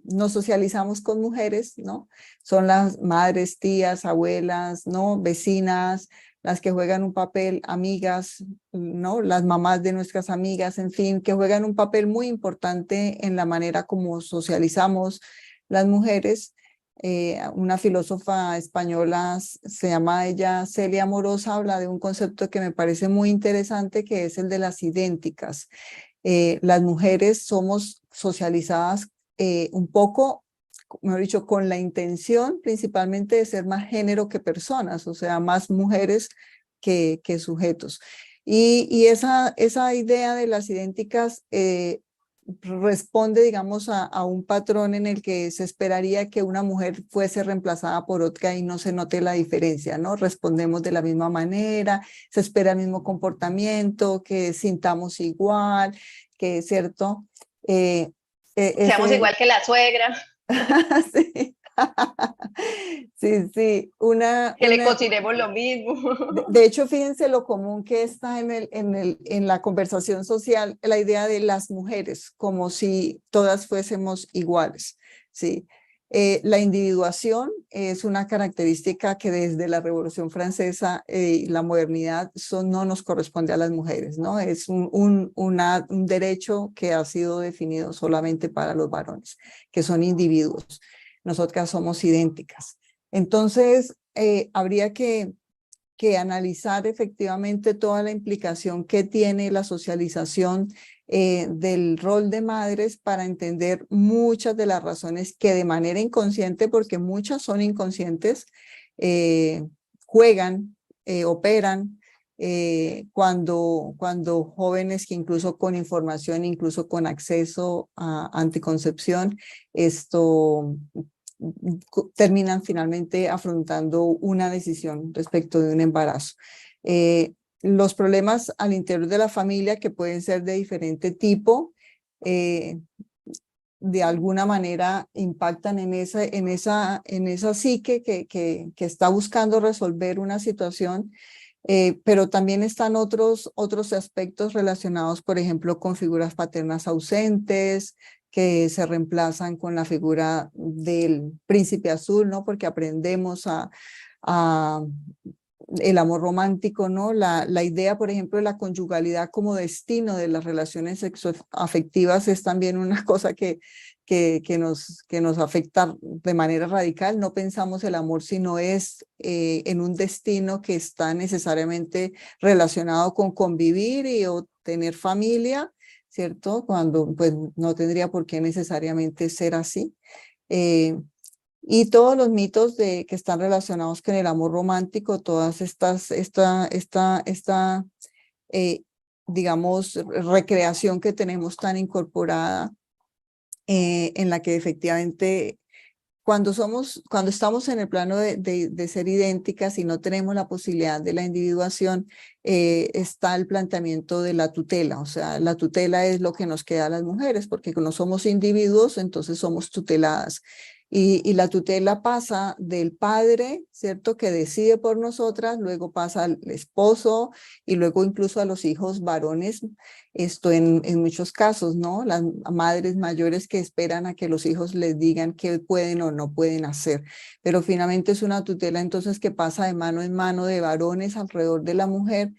nos socializamos con mujeres, ¿no? Son las madres, tías, abuelas, ¿no? Vecinas, las que juegan un papel, amigas, ¿no? Las mamás de nuestras amigas, en fin, que juegan un papel muy importante en la manera como socializamos las mujeres. Una filósofa española, se llama ella Celia Amorosa, habla de un concepto que me parece muy interesante, que es el de las idénticas. Las mujeres somos socializadas un poco, mejor dicho, con la intención principalmente de ser más género que personas, o sea, más mujeres que sujetos. Y esa idea de las idénticas responde, digamos, a un patrón en el que se esperaría que una mujer fuese reemplazada por otra y no se note la diferencia, ¿no? Respondemos de la misma manera, se espera el mismo comportamiento, que sintamos igual, que es cierto. Seamos igual que la suegra, Sí. Sí, sí, que le cocinemos lo mismo. de hecho, fíjense lo común que está en la conversación social, la idea de las mujeres, como si todas fuésemos iguales, ¿sí? La individuación es una característica que desde la Revolución Francesa y la modernidad no nos corresponde a las mujeres, ¿no? Es un derecho que ha sido definido solamente para los varones, que son individuos. Nosotras somos idénticas. Entonces, habría que analizar efectivamente toda la implicación que tiene la socialización del rol de madres para entender muchas de las razones que de manera inconsciente, porque muchas son inconscientes, juegan, operan cuando jóvenes que incluso con información, incluso con acceso a anticoncepción, terminan finalmente afrontando una decisión respecto de un embarazo. Los problemas al interior de la familia, que pueden ser de diferente tipo, de alguna manera impactan en esa psique que está buscando resolver una situación, pero también están otros aspectos relacionados, por ejemplo, con figuras paternas ausentes, que se reemplazan con la figura del príncipe azul, ¿no? Porque aprendemos a el amor romántico, ¿no? La idea, por ejemplo, de la conyugalidad como destino de las relaciones sexoafectivas es también una cosa que nos afecta de manera radical. No pensamos el amor, sino es en un destino que está necesariamente relacionado con convivir o tener familia, ¿cierto? Cuando pues no tendría por qué necesariamente ser así. Y todos los mitos que están relacionados con el amor romántico, todas digamos, recreación que tenemos tan incorporada, en la que efectivamente cuando estamos en el plano de ser idénticas y no tenemos la posibilidad de la individuación, está el planteamiento de la tutela. O sea, la tutela es lo que nos queda a las mujeres, porque no somos individuos, entonces somos tuteladas. Y la tutela pasa del padre, ¿cierto?, que decide por nosotras, luego pasa al esposo y luego incluso a los hijos varones. Esto en muchos casos, ¿no? Las madres mayores que esperan a que los hijos les digan qué pueden o no pueden hacer. Pero finalmente es una tutela entonces que pasa de mano en mano de varones alrededor de la mujer,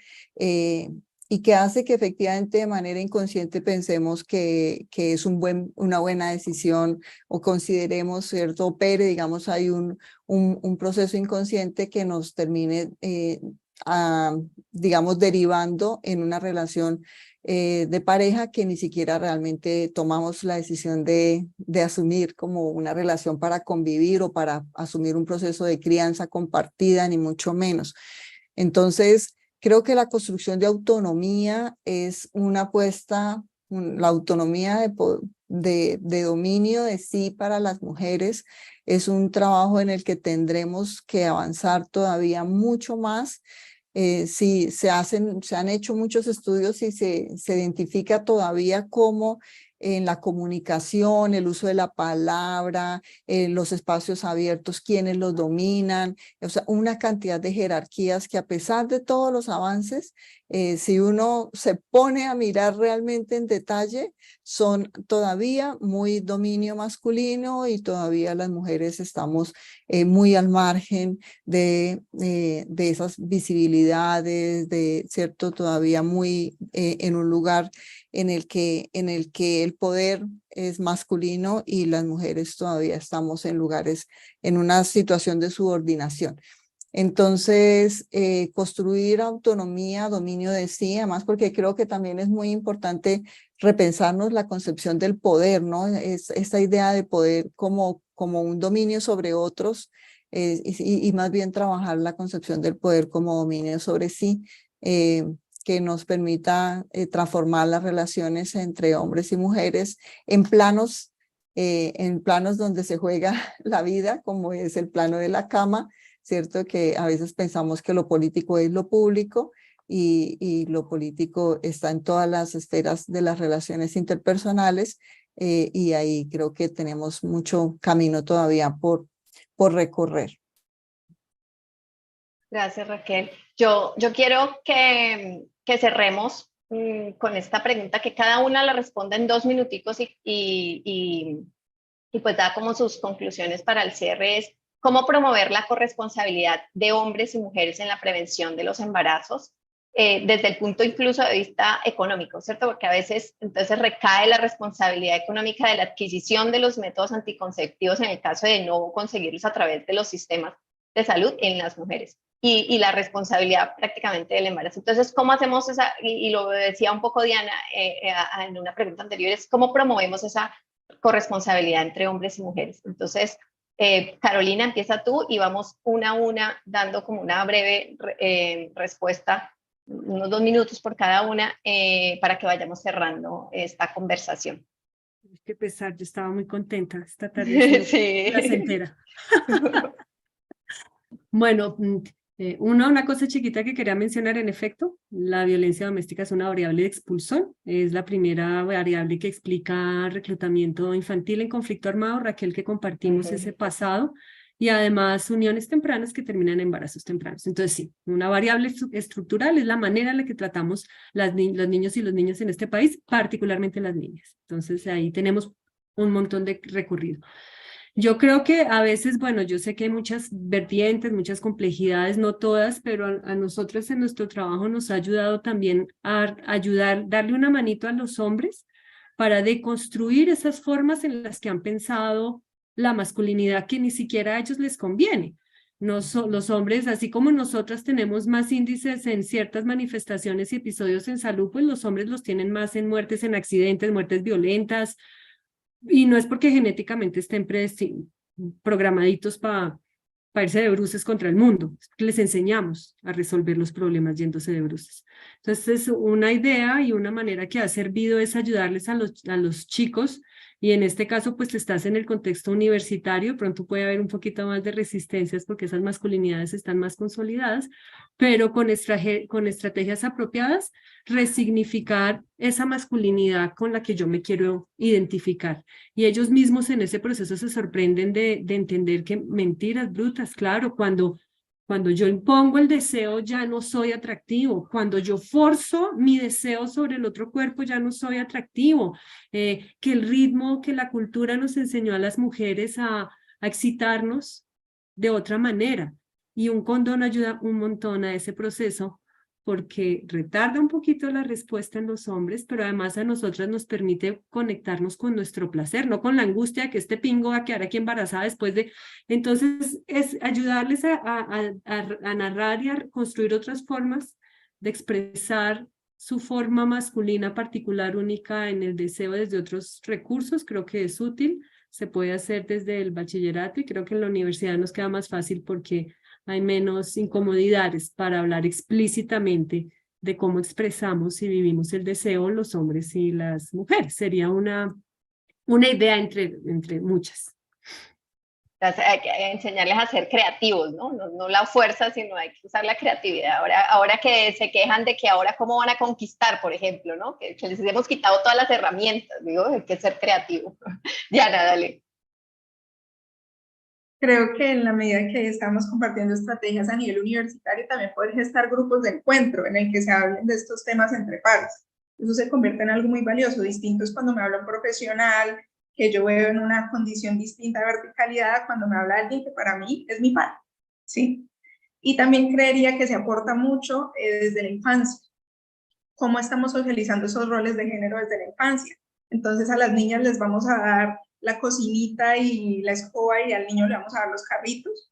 y que hace que efectivamente de manera inconsciente pensemos que es una buena decisión, o consideremos, ¿cierto? Opere, digamos, hay un proceso inconsciente que nos termine, digamos, derivando en una relación de pareja que ni siquiera realmente tomamos la decisión de asumir como una relación para convivir o para asumir un proceso de crianza compartida, ni mucho menos. Entonces, creo que la construcción de autonomía es una apuesta, la autonomía de dominio de sí para las mujeres es un trabajo en el que tendremos que avanzar todavía mucho más. Sí, se han hecho muchos estudios y se identifica todavía cómo en la comunicación, el uso de la palabra, los espacios abiertos, quienes los dominan, o sea, una cantidad de jerarquías que a pesar de todos los avances, si uno se pone a mirar realmente en detalle, son todavía muy dominio masculino y todavía las mujeres estamos muy al margen de esas visibilidades, ¿cierto? Todavía muy en un lugar en el que el poder es masculino y las mujeres todavía estamos en una situación de subordinación. Entonces, construir autonomía, dominio de sí, además porque creo que también es muy importante repensarnos la concepción del poder, ¿no? Es esta idea de poder como un dominio sobre otros, y más bien trabajar la concepción del poder como dominio sobre sí, que nos permita transformar las relaciones entre hombres y mujeres en planos donde se juega la vida, como es el plano de la cama, ¿cierto? Que a veces pensamos que lo político es lo público y lo político está en todas las esferas de las relaciones interpersonales, y ahí creo que tenemos mucho camino todavía por recorrer. Gracias, Raquel. Yo quiero que cerremos con esta pregunta, que cada una la responda en 2 minuticos y pues da como sus conclusiones para el cierre. Es cómo promover la corresponsabilidad de hombres y mujeres en la prevención de los embarazos, desde el punto incluso de vista económico, ¿cierto? Porque a veces entonces recae la responsabilidad económica de la adquisición de los métodos anticonceptivos en el caso de no conseguirlos a través de los sistemas de salud en las mujeres, y la responsabilidad prácticamente del embarazo. Entonces, ¿cómo hacemos esa? Y lo decía un poco Diana en una pregunta anterior, es cómo promovemos esa corresponsabilidad entre hombres y mujeres. Entonces, Carolina, empieza tú y vamos una a una dando como una breve respuesta, unos 2 minutos por cada una, para que vayamos cerrando esta conversación. Qué pesar, yo estaba muy contenta esta tarde. Sí. Placentera. Bueno, una cosa chiquita que quería mencionar, en efecto, la violencia doméstica es una variable de expulsión, es la primera variable que explica reclutamiento infantil en conflicto armado, Raquel, que compartimos ese pasado, y además uniones tempranas que terminan en embarazos tempranos. Entonces sí, una variable estructural es la manera en la que tratamos los niños y las niñas en este país, particularmente las niñas. Entonces ahí tenemos un montón de recorrido. Yo creo que a veces, bueno, yo sé que hay muchas vertientes, muchas complejidades, no todas, pero a nosotros en nuestro trabajo nos ha ayudado también a darle una manito a los hombres para deconstruir esas formas en las que han pensado la masculinidad que ni siquiera a ellos les conviene. Los hombres, así como nosotras tenemos más índices en ciertas manifestaciones y episodios en salud, pues los hombres los tienen más en muertes, en accidentes, muertes violentas. Y no es porque genéticamente estén programaditos para irse de bruces contra el mundo, les enseñamos a resolver los problemas yéndose de bruces. Entonces, una idea y una manera que ha servido es ayudarles a los chicos, y en este caso, pues estás en el contexto universitario, pronto puede haber un poquito más de resistencias porque esas masculinidades están más consolidadas, pero con estrategias apropiadas, resignificar esa masculinidad con la que yo me quiero identificar. Y ellos mismos en ese proceso se sorprenden de entender que mentiras brutas, claro, cuando yo impongo el deseo ya no soy atractivo, cuando yo forzo mi deseo sobre el otro cuerpo ya no soy atractivo, que el ritmo, que la cultura nos enseñó a las mujeres a excitarnos de otra manera, y un condón ayuda un montón a ese proceso porque retarda un poquito la respuesta en los hombres, pero además a nosotras nos permite conectarnos con nuestro placer, no con la angustia de que este pingo va a quedar aquí embarazada después de... Entonces, es ayudarles a narrar y a construir otras formas de expresar su forma masculina particular, única en el deseo desde otros recursos. Creo que es útil, se puede hacer desde el bachillerato y creo que en la universidad nos queda más fácil porque hay menos incomodidades para hablar explícitamente de cómo expresamos y vivimos el deseo los hombres y las mujeres. Sería una idea entre muchas. Entonces, hay que enseñarles a ser creativos, ¿no? No la fuerza, sino hay que usar la creatividad. Ahora que se quejan de que ahora cómo van a conquistar, por ejemplo, ¿no? Que les hemos quitado todas las herramientas, digo, hay que ser creativo. Diana, dale. Creo que en la medida que estamos compartiendo estrategias a nivel universitario, también poder gestar grupos de encuentro en el que se hablen de estos temas entre pares. Eso se convierte en algo muy valioso. Distinto es cuando me habla un profesional que yo veo en una condición distinta de verticalidad, cuando me habla alguien que para mí es mi par, ¿sí? Y también creería que se aporta mucho desde la infancia. ¿Cómo estamos socializando esos roles de género desde la infancia? Entonces a las niñas les vamos a dar la cocinita y la escoba y al niño le vamos a dar los carritos,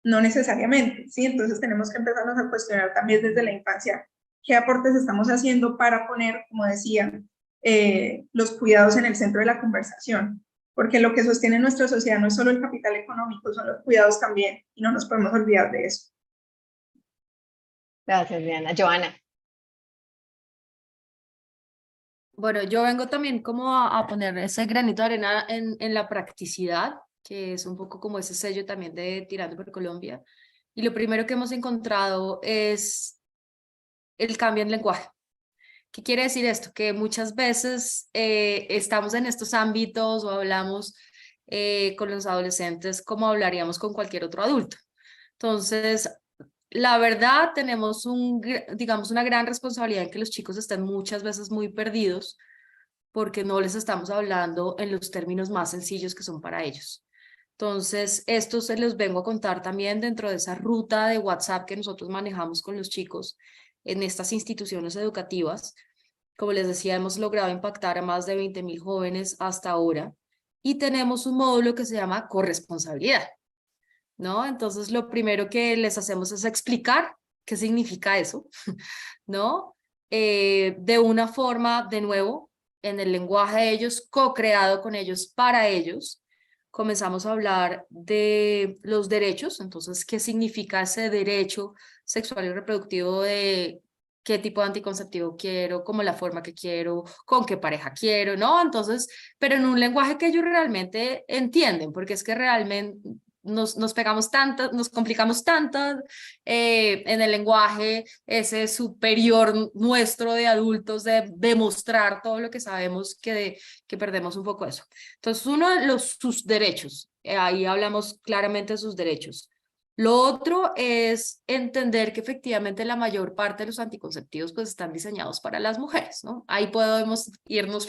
no necesariamente, ¿sí? Entonces tenemos que empezarnos a cuestionar también desde la infancia qué aportes estamos haciendo para poner, como decía, los cuidados en el centro de la conversación, porque lo que sostiene nuestra sociedad no es solo el capital económico, son los cuidados también, y no nos podemos olvidar de eso. Gracias, Diana. Joana. Bueno, yo vengo también como a poner ese granito de arena en la practicidad, que es un poco como ese sello también de Tirando por Colombia. Y lo primero que hemos encontrado es el cambio en lenguaje. ¿Qué quiere decir esto? Que muchas veces estamos en estos ámbitos o hablamos con los adolescentes como hablaríamos con cualquier otro adulto. Entonces, la verdad, tenemos digamos, una gran responsabilidad en que los chicos estén muchas veces muy perdidos porque no les estamos hablando en los términos más sencillos que son para ellos. Entonces, esto se los vengo a contar también dentro de esa ruta de WhatsApp que nosotros manejamos con los chicos en estas instituciones educativas. Como les decía, hemos logrado impactar a más de 20.000 jóvenes hasta ahora y tenemos un módulo que se llama corresponsabilidad, ¿no? Entonces, lo primero que les hacemos es explicar qué significa eso, ¿no? De una forma, de nuevo, en el lenguaje de ellos, co-creado con ellos, para ellos. Comenzamos a hablar de los derechos, entonces, ¿qué significa ese derecho sexual y reproductivo de qué tipo de anticonceptivo quiero, cómo la forma que quiero, con qué pareja quiero, ¿no? Entonces, pero en un lenguaje que ellos realmente entienden, porque es que realmente nos pegamos tanto, nos complicamos tanto en el lenguaje, ese superior nuestro de adultos, de demostrar todo lo que sabemos que perdemos un poco eso. Entonces, uno de sus derechos, ahí hablamos claramente de sus derechos. Lo otro es entender que efectivamente la mayor parte de los anticonceptivos pues están diseñados para las mujeres, ¿no? Ahí podemos irnos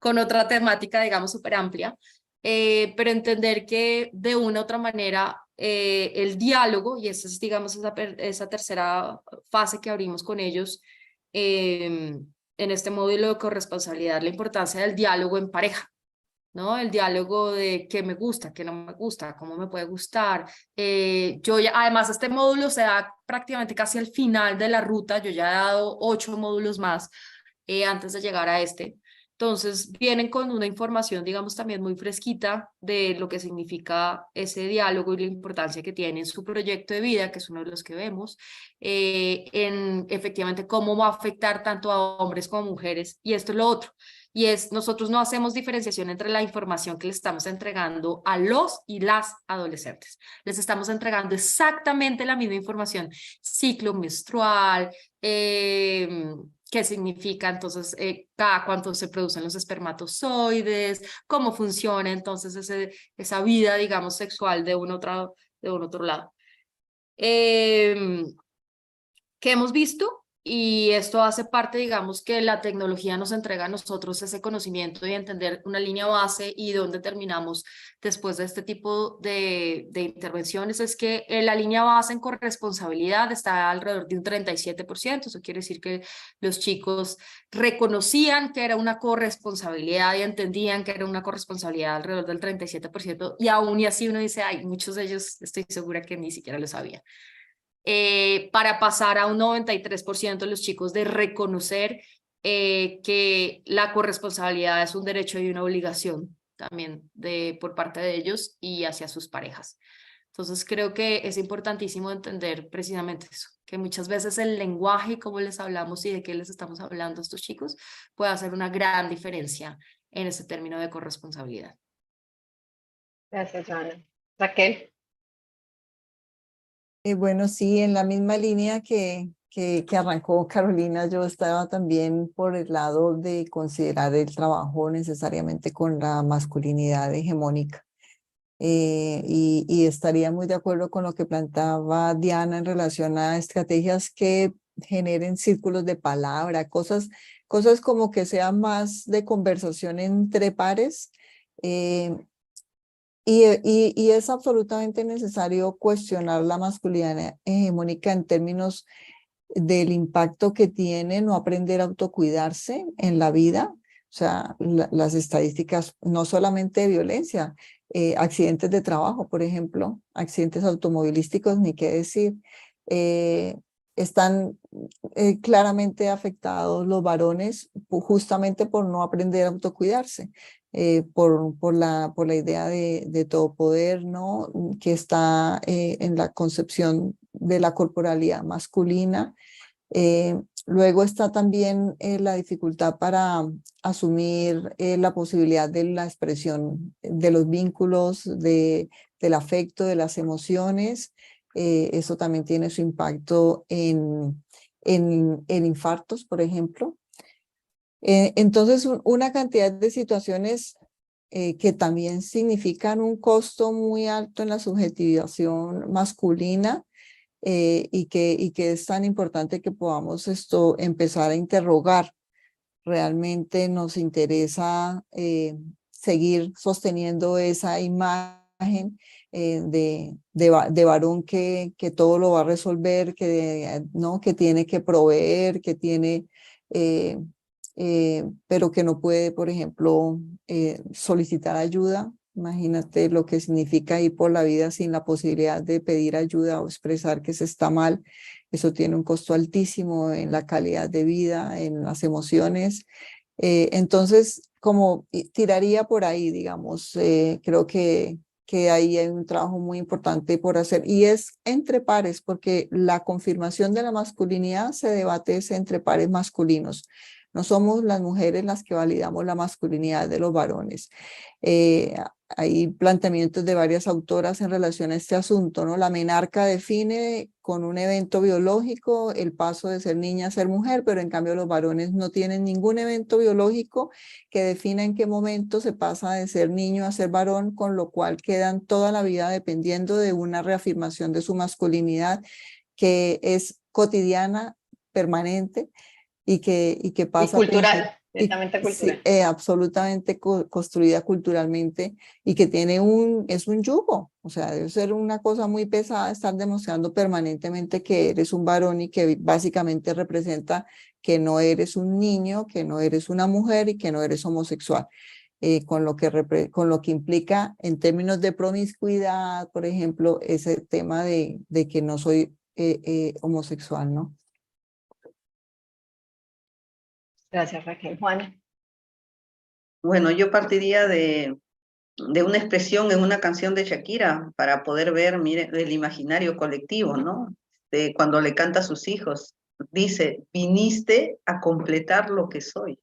con otra temática, digamos, súper amplia, pero entender que de una u otra manera el diálogo, y esa es, digamos, esa tercera fase que abrimos con ellos en este módulo de corresponsabilidad, la importancia del diálogo en pareja, ¿no? El diálogo de qué me gusta, qué no me gusta, cómo me puede gustar. Además, este módulo se da prácticamente casi al final de la ruta. Yo ya he dado 8 módulos más antes de llegar a este. Entonces, vienen con una información, digamos, también muy fresquita de lo que significa ese diálogo y la importancia que tiene en su proyecto de vida, que es uno de los que vemos, en efectivamente cómo va a afectar tanto a hombres como a mujeres. Y esto es lo otro. Y es, nosotros no hacemos diferenciación entre la información que les estamos entregando a los y las adolescentes. Les estamos entregando exactamente la misma información, ciclo menstrual, qué significa entonces cada cuánto se producen los espermatozoides, cómo funciona entonces esa vida, digamos, sexual de un otro lado. ¿Qué hemos visto? Y esto hace parte, digamos, que la tecnología nos entrega a nosotros ese conocimiento y entender una línea base y dónde terminamos después de este tipo de intervenciones. Es que la línea base en corresponsabilidad está alrededor de un 37%. Eso quiere decir que los chicos reconocían que era una corresponsabilidad y entendían que era una corresponsabilidad alrededor del 37%. Y aún y así uno dice, ay, muchos de ellos estoy segura que ni siquiera lo sabían. Para pasar a un 93% de los chicos de reconocer que la corresponsabilidad es un derecho y una obligación también por parte de ellos y hacia sus parejas. Entonces creo que es importantísimo entender precisamente eso, que muchas veces el lenguaje, cómo les hablamos y de qué les estamos hablando a estos chicos, puede hacer una gran diferencia en ese término de corresponsabilidad. Gracias, Joana. Raquel. Bueno, sí, en la misma línea que arrancó Carolina, yo estaba también por el lado de considerar el trabajo necesariamente con la masculinidad hegemónica. Y estaría muy de acuerdo con lo que planteaba Diana en relación a estrategias que generen círculos de palabra, cosas como que sean más de conversación entre pares. Y es absolutamente necesario cuestionar la masculinidad hegemónica en términos del impacto que tiene no aprender a autocuidarse en la vida. O sea, las estadísticas no solamente de violencia, accidentes de trabajo, por ejemplo, accidentes automovilísticos, ni qué decir, están claramente afectados los varones justamente por no aprender a autocuidarse. Por la idea de todo poder, ¿no? Que está en la concepción de la corporalidad masculina Luego está también la dificultad para asumir la posibilidad de la expresión de los vínculos, del afecto, de las emociones. Eso también tiene su impacto en infartos, por ejemplo. Entonces, una cantidad de situaciones que también significan un costo muy alto en la subjetivación masculina, y que es tan importante que podamos empezar a interrogar. Realmente nos interesa seguir sosteniendo esa imagen de varón que todo lo va a resolver, ¿no? Que tiene que proveer, que tiene, pero que no puede, por ejemplo, solicitar ayuda. Imagínate lo que significa ir por la vida sin la posibilidad de pedir ayuda o expresar que se está mal. Eso tiene un costo altísimo en la calidad de vida, en las emociones. Entonces, como tiraría por ahí, digamos, creo que ahí hay un trabajo muy importante por hacer. Y es entre pares, porque la confirmación de la masculinidad se debate entre pares masculinos. No somos las mujeres las que validamos la masculinidad de los varones. Hay planteamientos de varias autoras en relación a este asunto, ¿no? La menarca define con un evento biológico el paso de ser niña a ser mujer, pero en cambio los varones no tienen ningún evento biológico que defina en qué momento se pasa de ser niño a ser varón, con lo cual quedan toda la vida dependiendo de una reafirmación de su masculinidad que es cotidiana, permanente, y que Y pasa cultural, netamente sí, cultural. absolutamente construida culturalmente, y que es un yugo. O sea, debe ser una cosa muy pesada estar demostrando permanentemente que eres un varón, y que básicamente representa que no eres un niño, que no eres una mujer y que no eres homosexual. Con lo que implica en términos de promiscuidad, por ejemplo, ese tema de que no soy homosexual, ¿no? Gracias, Raquel. Juan. Bueno, yo partiría de una expresión en una canción de Shakira para poder ver, mire, el imaginario colectivo, ¿no? De cuando le canta a sus hijos, dice, viniste a completar lo que soy.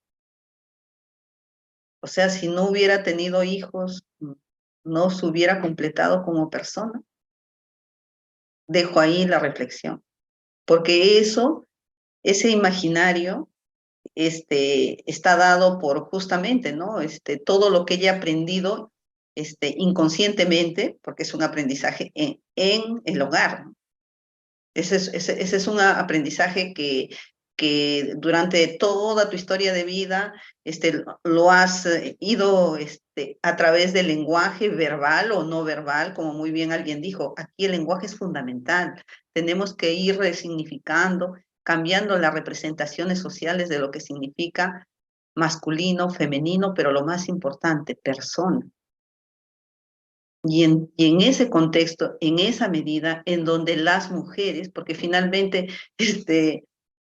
O sea, si no hubiera tenido hijos, no se hubiera completado como persona. Dejo ahí la reflexión, porque ese imaginario, está dado por justamente, ¿no? Todo lo que ella ha aprendido, inconscientemente, porque es un aprendizaje en el hogar, ¿no? Ese es un aprendizaje que durante toda tu historia de vida, lo has ido, a través del lenguaje verbal o no verbal, como muy bien alguien dijo. Aquí el lenguaje es fundamental. Tenemos que ir resignificando, cambiando las representaciones sociales de lo que significa masculino, femenino, pero lo más importante, persona. Y en ese contexto, en esa medida, en donde las mujeres, porque finalmente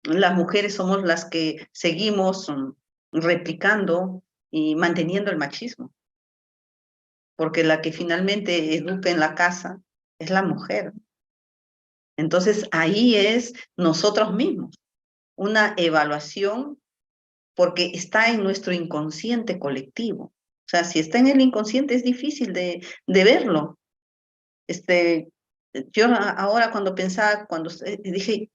las mujeres somos las que seguimos replicando y manteniendo el machismo, porque la que finalmente educa en la casa es la mujer. Entonces ahí es nosotros mismos, una evaluación, porque está en nuestro inconsciente colectivo. O sea, si está en el inconsciente es difícil de verlo. Yo ahora cuando pensaba, dije,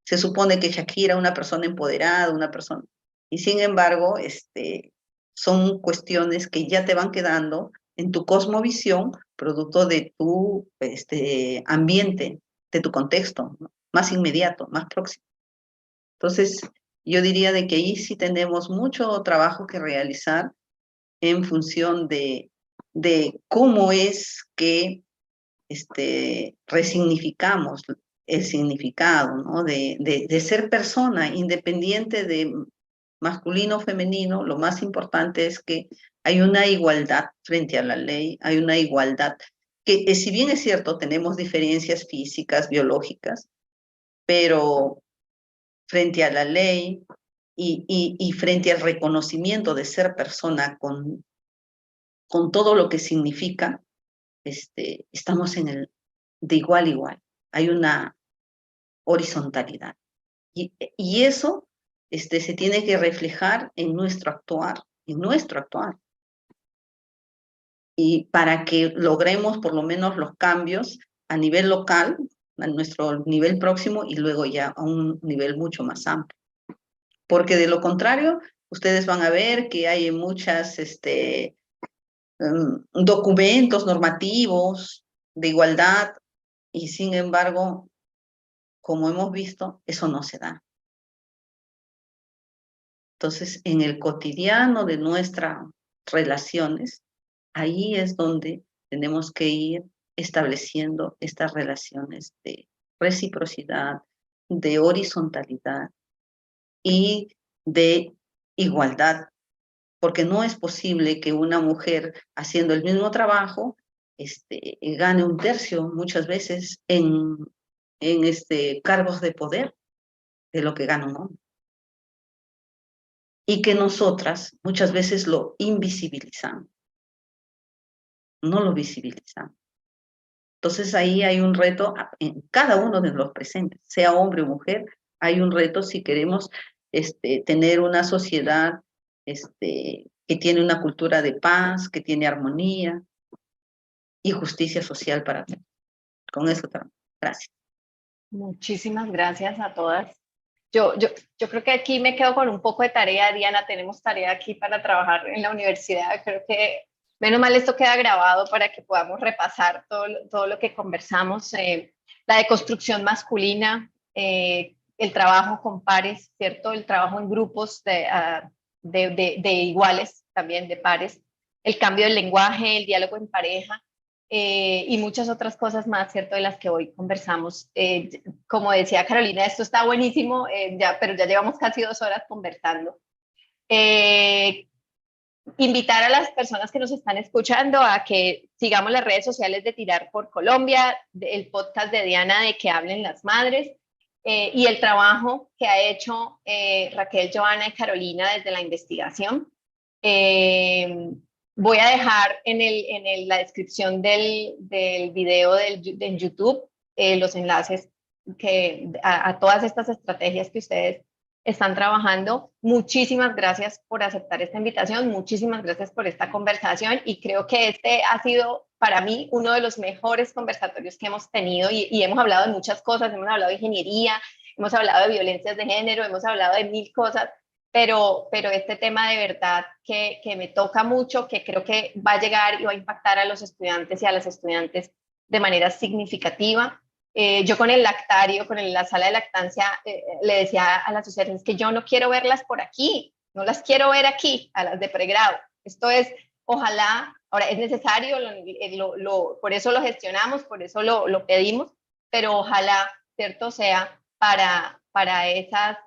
se supone que Shakira es una persona empoderada, una persona, y sin embargo, son cuestiones que ya te van quedando en tu cosmovisión, producto de tu ambiente, de tu contexto, ¿no? Más inmediato, más próximo. Entonces, yo diría de que ahí sí tenemos mucho trabajo que realizar en función de cómo es que resignificamos el significado, ¿no? de ser persona, independiente de masculino o femenino. Lo más importante es que hay una igualdad frente a la ley, hay una igualdad que si bien es cierto, tenemos diferencias físicas, biológicas, pero frente a la ley y frente al reconocimiento de ser persona con todo lo que significa, estamos de igual a igual. Hay una horizontalidad. Y eso se tiene que reflejar en nuestro actuar, Y para que logremos por lo menos los cambios a nivel local, a nuestro nivel próximo y luego ya a un nivel mucho más amplio. Porque de lo contrario, ustedes van a ver que hay muchas documentos normativos de igualdad y sin embargo, como hemos visto, eso no se da. Entonces, en el cotidiano de nuestras relaciones, ahí es donde tenemos que ir estableciendo estas relaciones de reciprocidad, de horizontalidad y de igualdad, porque no es posible que una mujer haciendo el mismo trabajo gane un tercio muchas veces en cargos de poder de lo que gana un hombre. Y que nosotras muchas veces lo invisibilizamos, no lo visibilizamos. Entonces ahí hay un reto en cada uno de los presentes, sea hombre o mujer, hay un reto si queremos tener una sociedad que tiene una cultura de paz, que tiene armonía y justicia social para todos. Con eso también. Gracias. Muchísimas gracias a todas. Yo creo que aquí me quedo con un poco de tarea, Diana. Tenemos tarea aquí para trabajar en la universidad. Creo que menos mal esto queda grabado para que podamos repasar todo lo que conversamos. La deconstrucción masculina, el trabajo con pares, ¿cierto? El trabajo en grupos de iguales, también de pares. El cambio del lenguaje, el diálogo en pareja. Y muchas otras cosas más, ¿cierto?, de las que hoy conversamos. Como decía Carolina, esto está buenísimo, pero ya llevamos casi 2 horas conversando. Invitar a las personas que nos están escuchando a que sigamos las redes sociales de Tirar por Colombia, el podcast de Diana de Que Hablen las Madres, y el trabajo que ha hecho Raquel, Joana y Carolina desde la investigación. Voy a dejar en la descripción del video en YouTube los enlaces a todas estas estrategias que ustedes están trabajando. Muchísimas gracias por aceptar esta invitación, muchísimas gracias por esta conversación y creo que este ha sido para mí uno de los mejores conversatorios que hemos tenido y hemos hablado de muchas cosas, hemos hablado de ingeniería, hemos hablado de violencias de género, hemos hablado de 1000 cosas. Pero este tema de verdad que me toca mucho, que creo que va a llegar y va a impactar a los estudiantes y a las estudiantes de manera significativa. Yo con el lactario, con la sala de lactancia, le decía a las asociaciones que yo no quiero verlas por aquí, no las quiero ver aquí, a las de pregrado. Esto es, ojalá, ahora es necesario, por eso lo gestionamos, por eso lo pedimos, pero ojalá, ¿cierto?, sea para esas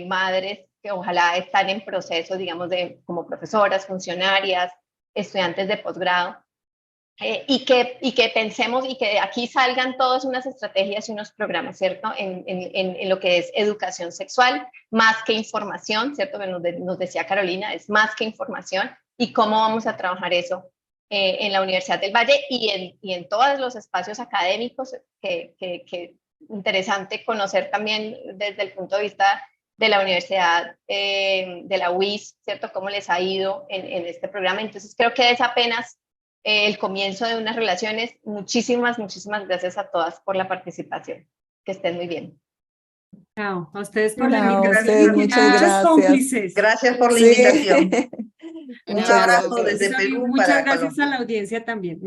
madres que ojalá están en proceso, digamos, como profesoras, funcionarias, estudiantes de posgrado, y que pensemos y que aquí salgan todas unas estrategias y unos programas, ¿cierto?, en lo que es educación sexual, más que información, ¿cierto?, que nos decía Carolina, es más que información, y cómo vamos a trabajar eso en la Universidad del Valle y en todos los espacios académicos, que interesante conocer también desde el punto de vista de la universidad, de la UIS, ¿cierto?, cómo les ha ido en este programa. Entonces creo que es apenas el comienzo de unas relaciones. Muchísimas gracias a todas por la participación. Que estén muy bien. Chao, a ustedes por la Chao, invitación. muchas gracias. Cómplices. Gracias por la Sí. invitación. Un Muchas abrazo gracias. desde Perú Muchas para gracias Colombia. a la audiencia también.